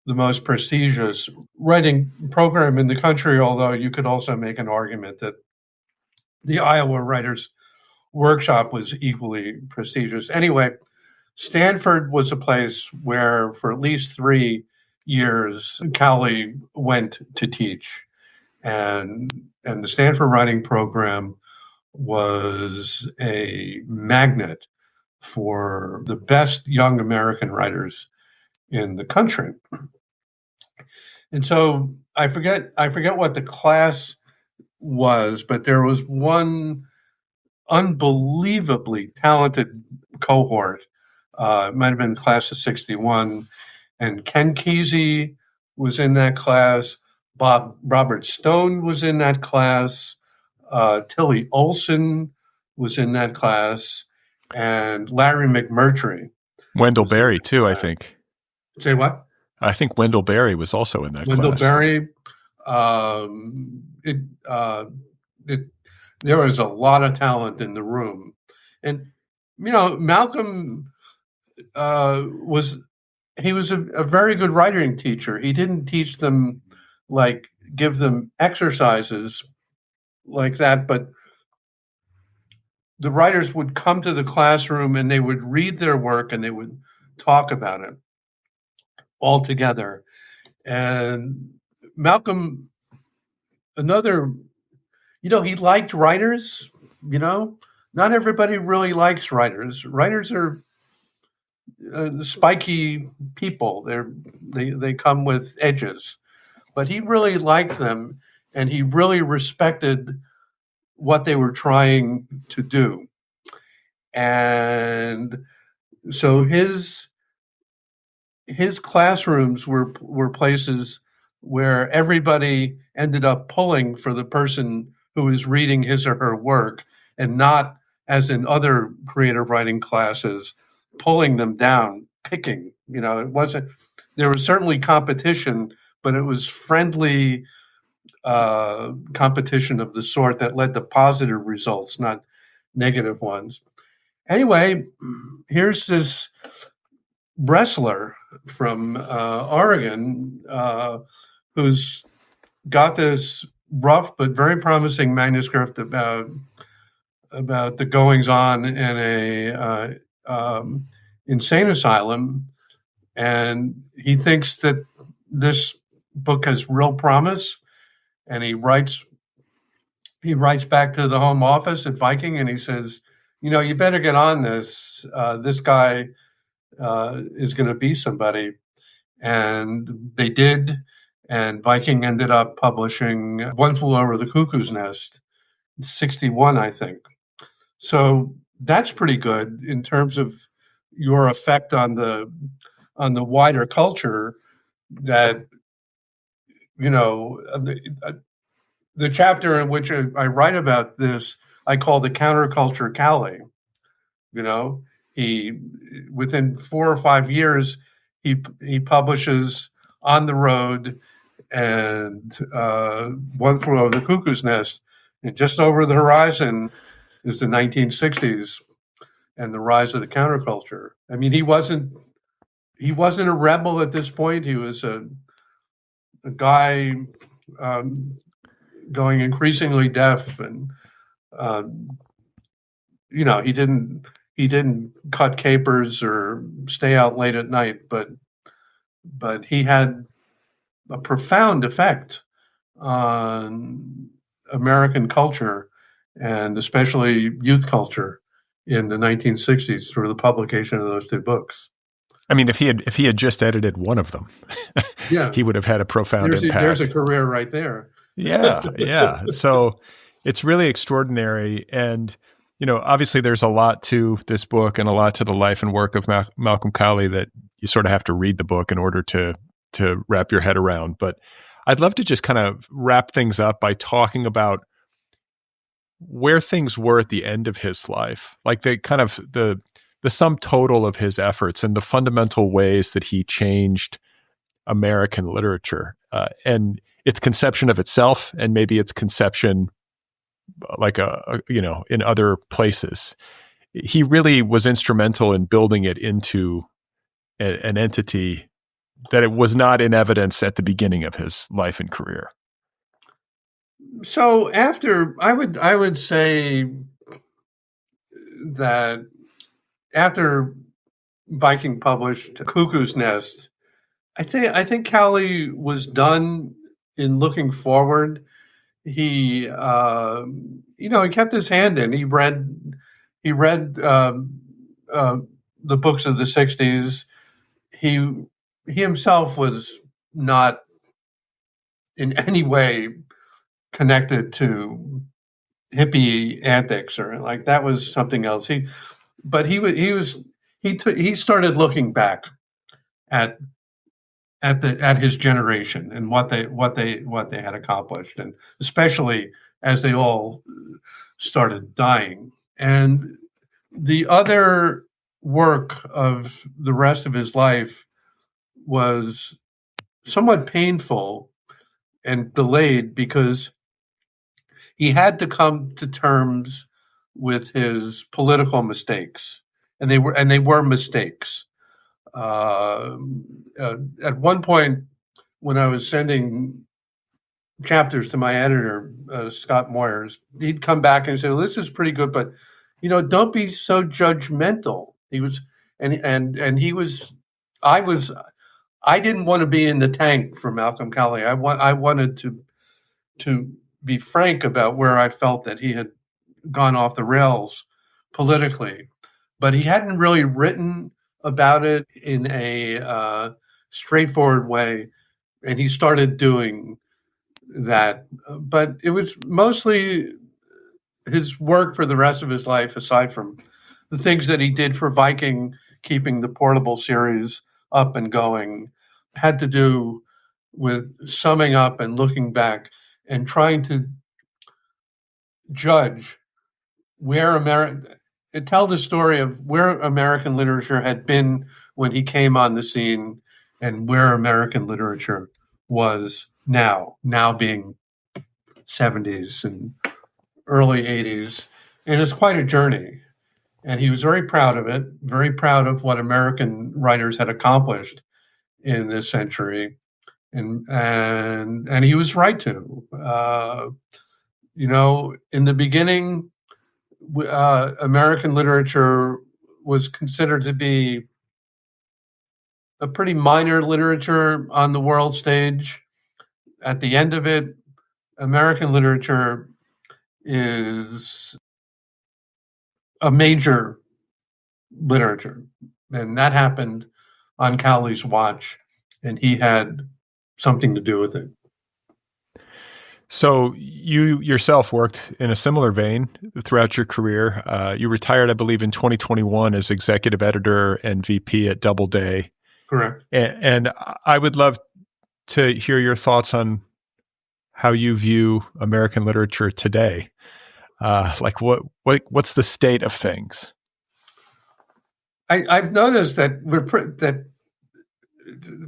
the most prestigious writing program in the country, although you could also make an argument that the Iowa Writers Workshop was equally prestigious. Anyway, Stanford was a place where for at least 3 years Cowley went to teach. And the Stanford writing program was a magnet for the best young American writers in the country. And so I forget what the class was, but there was one unbelievably talented cohort. It might have been class of 61, and Ken Kesey was in that class. Robert Stone was in that class. Tilly Olson was in that class, and Larry McMurtry. Wendell Berry too, I think. Say what? I think Wendell Berry was also in that Wendell class. Berry. There was a lot of talent in the room. And, Malcolm was a very good writing teacher. He didn't teach them, give them exercises like that, but the writers would come to the classroom and they would read their work and they would talk about it all together. And Malcolm, he liked writers, Not everybody really likes writers. Writers are spiky people. They come with edges. But he really liked them, and he really respected what they were trying to do. And so his classrooms were places where everybody ended up pulling for the person who was reading his or her work, and not, as in other creative writing classes, pulling them down, picking. It wasn't. There was certainly competition, but it was friendly competition of the sort that led to positive results, not negative ones. Anyway, here's this wrestler from Oregon who's got this rough but very promising manuscript about the goings on in a insane asylum, and he thinks that this book has real promise, and he writes back to the home office at Viking, and he says, you better get on this. This guy is going to be somebody. And they did, and Viking ended up publishing One Flew Over the Cuckoo's Nest, 1961, I think. So that's pretty good in terms of your effect on the wider culture. That the chapter in which I write about this, I call the counterculture Cowley. He, within 4 or 5 years, he publishes On the Road and One Flew Over the Cuckoo's Nest, and just over the horizon is the 1960s and the rise of the counterculture. I mean, he wasn't a rebel at this point. He was a guy going increasingly deaf, and he didn't cut capers or stay out late at night, but he had a profound effect on American culture, and especially youth culture, in the 1960s through the publication of those 2 books. I mean, if he had just edited one of them, he would have had a profound impact. There's a career right there. Yeah. So it's really extraordinary. And, obviously there's a lot to this book and a lot to the life and work of Malcolm Cowley that you sort of have to read the book in order to wrap your head around. But I'd love to just kind of wrap things up by talking about where things were at the end of his life, like the sum total of his efforts and the fundamental ways that he changed American literature and its conception of itself, and maybe its conception in other places. He really was instrumental in building it into an entity that it was not in evidence at the beginning of his life and career. So I would say that after Viking published Cuckoo's Nest, I think Cowley was done in looking forward. He he kept his hand in. He read the books of the 60s. He himself was not in any way connected to hippie antics or like that. Was something else. He started looking back at his generation and what they had accomplished, and especially as they all started dying. And the other work of the rest of his life was somewhat painful and delayed because he had to come to terms with his political mistakes, and they were mistakes. At one point, when I was sending chapters to my editor, Scott Moyers, he'd come back and say, "Well, this is pretty good, but don't be so judgmental." He was, and he was, I didn't want to be in the tank for Malcolm Cowley. I wanted to be frank about where I felt that he had gone off the rails politically, but he hadn't really written about it in a straightforward way, and he started doing that. But it was mostly his work for the rest of his life, aside from the things that he did for Viking, keeping the Portable series up and going, had to do with summing up and looking back and trying to judge tell the story of where American literature had been when he came on the scene and where American literature was now being 70s and early 80s. And it's quite a journey. And he was very proud of it, very proud of what American writers had accomplished in this century. And he was right to. In the beginning, American literature was considered to be a pretty minor literature on the world stage. At the end of it, American literature is a major literature. And that happened on Cowley's watch, and he had something to do with it. So you yourself worked in a similar vein throughout your career. You retired, I believe, in 2021 as executive editor and VP at Doubleday. Correct. And I would love to hear your thoughts on how you view American literature today. What's the state of things? I've noticed that we're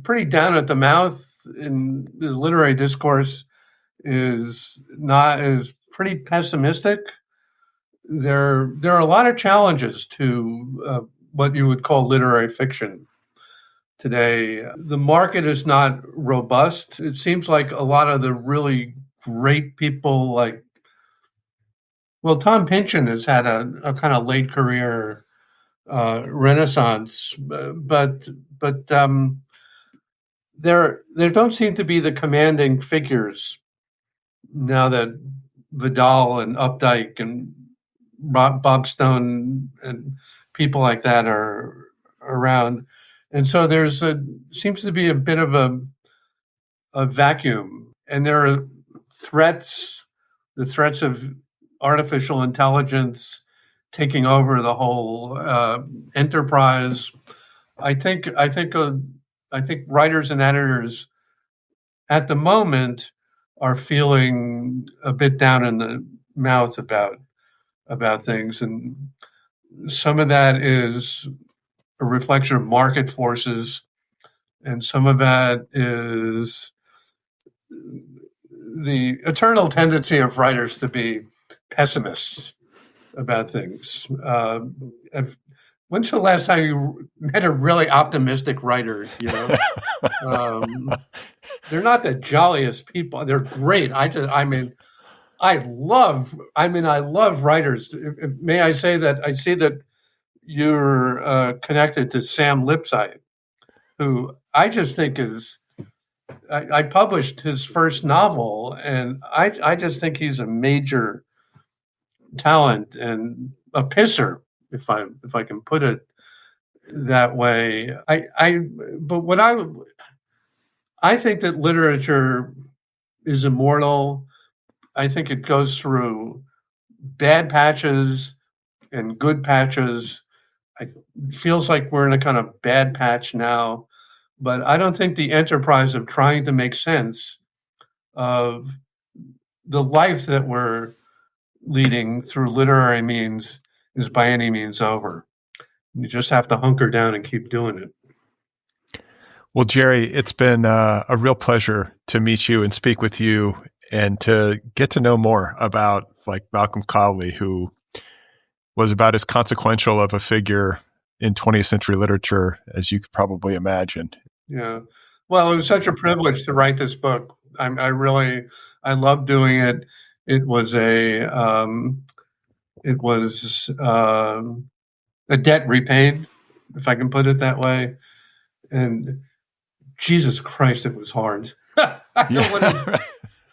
pretty down at the mouth in the literary discourse. Is pretty pessimistic. There are a lot of challenges to what you would call literary fiction today. The market is not robust. It seems like a lot of the really great people, Tom Pynchon has had a kind of late career renaissance, but there don't seem to be the commanding figures now that Vidal and Updike and Bob Stone and people like that are around. And so seems to be a bit of a vacuum. And there are the threats of artificial intelligence taking over the whole enterprise. I think writers and editors at the moment are feeling a bit down in the mouth about things, and some of that is a reflection of market forces, and some of that is the eternal tendency of writers to be pessimists about things. When's the last time you met a really optimistic writer? They're not the jolliest people. They're great. I love writers. May I say that I see that you're connected to Sam Lipsyte, who I just think is. I published his first novel, and I just think he's a major talent and a pisser, if I can put it that way. But I think that literature is immortal. I think it goes through bad patches and good patches. It feels like we're in a kind of bad patch now, but I don't think the enterprise of trying to make sense of the life that we're leading through literary means is by any means over. You just have to hunker down and keep doing it. Well, Jerry, it's been a real pleasure to meet you and speak with you and to get to know more about like Malcolm Cowley, who was about as consequential of a figure in 20th century literature as you could probably imagine. Yeah. Well, it was such a privilege to write this book. I love doing it. It was a debt repaid, if I can put it that way. And Jesus Christ, it was hard.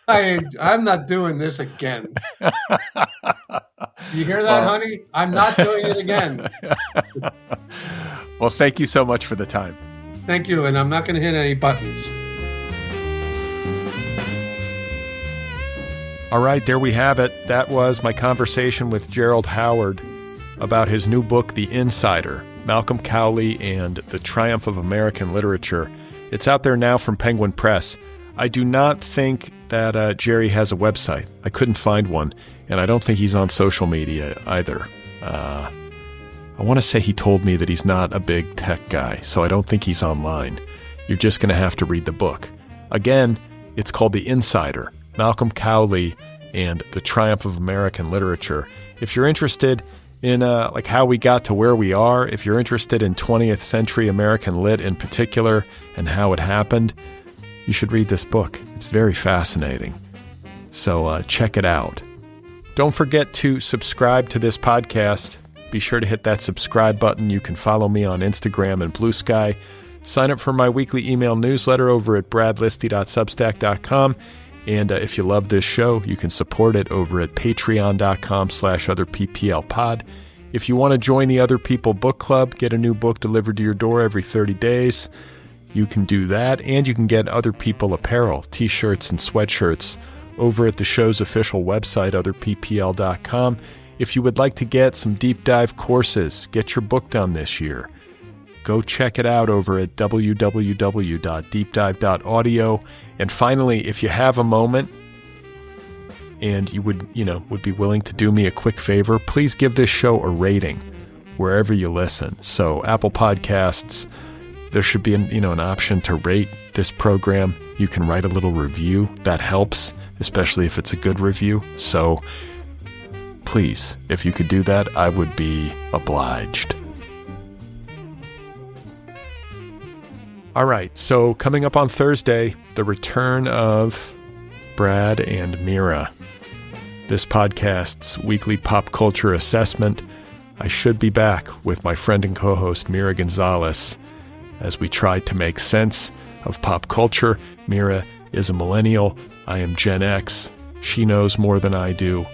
I'm not doing this again. You hear that, honey? I'm not doing it again. Well, thank you so much for the time. Thank you, and I'm not going to hit any buttons. All right, there we have it. That was my conversation with Gerald Howard about his new book, The Insider, Malcolm Cowley and the Triumph of American Literature. It's out there now from Penguin Press. I do not think that Jerry has a website. I couldn't find one, and I don't think he's on social media either. I want to say he told me that he's not a big tech guy, so I don't think he's online. You're just going to have to read the book. Again, it's called The Insider, Malcolm Cowley and the Triumph of American Literature. If you're interested in like how we got to where we are, if you're interested in 20th century American lit in particular and how it happened, you should read this book. It's very fascinating. So check it out. Don't forget to subscribe to this podcast. Be sure to hit that subscribe button. You can follow me on Instagram and Blue Sky. Sign up for my weekly email newsletter over at bradlisti.substack.com. And if you love this show, you can support it over at patreon.com/otherpplpod. If you want to join the Other People Book Club, get a new book delivered to your door every 30 days, you can do that. And you can get Other People apparel, t-shirts and sweatshirts over at the show's official website, otherppl.com. If you would like to get some deep dive courses, get your book done this year, go check it out over at www.deepdive.audio. And finally, if you have a moment and you would be willing to do me a quick favor, please give this show a rating wherever you listen. So Apple Podcasts, there should be an option to rate this program. You can write a little review. That helps, especially if it's a good review. So please, if you could do that, I would be obliged. All right, so coming up on Thursday, the return of Brad and Mira, this podcast's weekly pop culture assessment. I should be back with my friend and co-host Mira Gonzalez as we try to make sense of pop culture. Mira is a millennial. I am Gen X. She knows more than I do.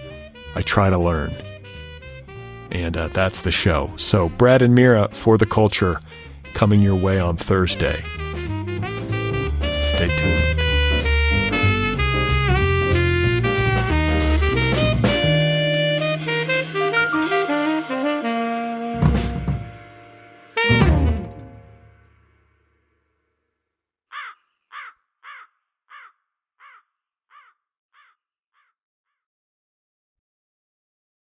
I try to learn. And that's the show. So Brad and Mira for the culture, coming your way on Thursday. Stay tuned.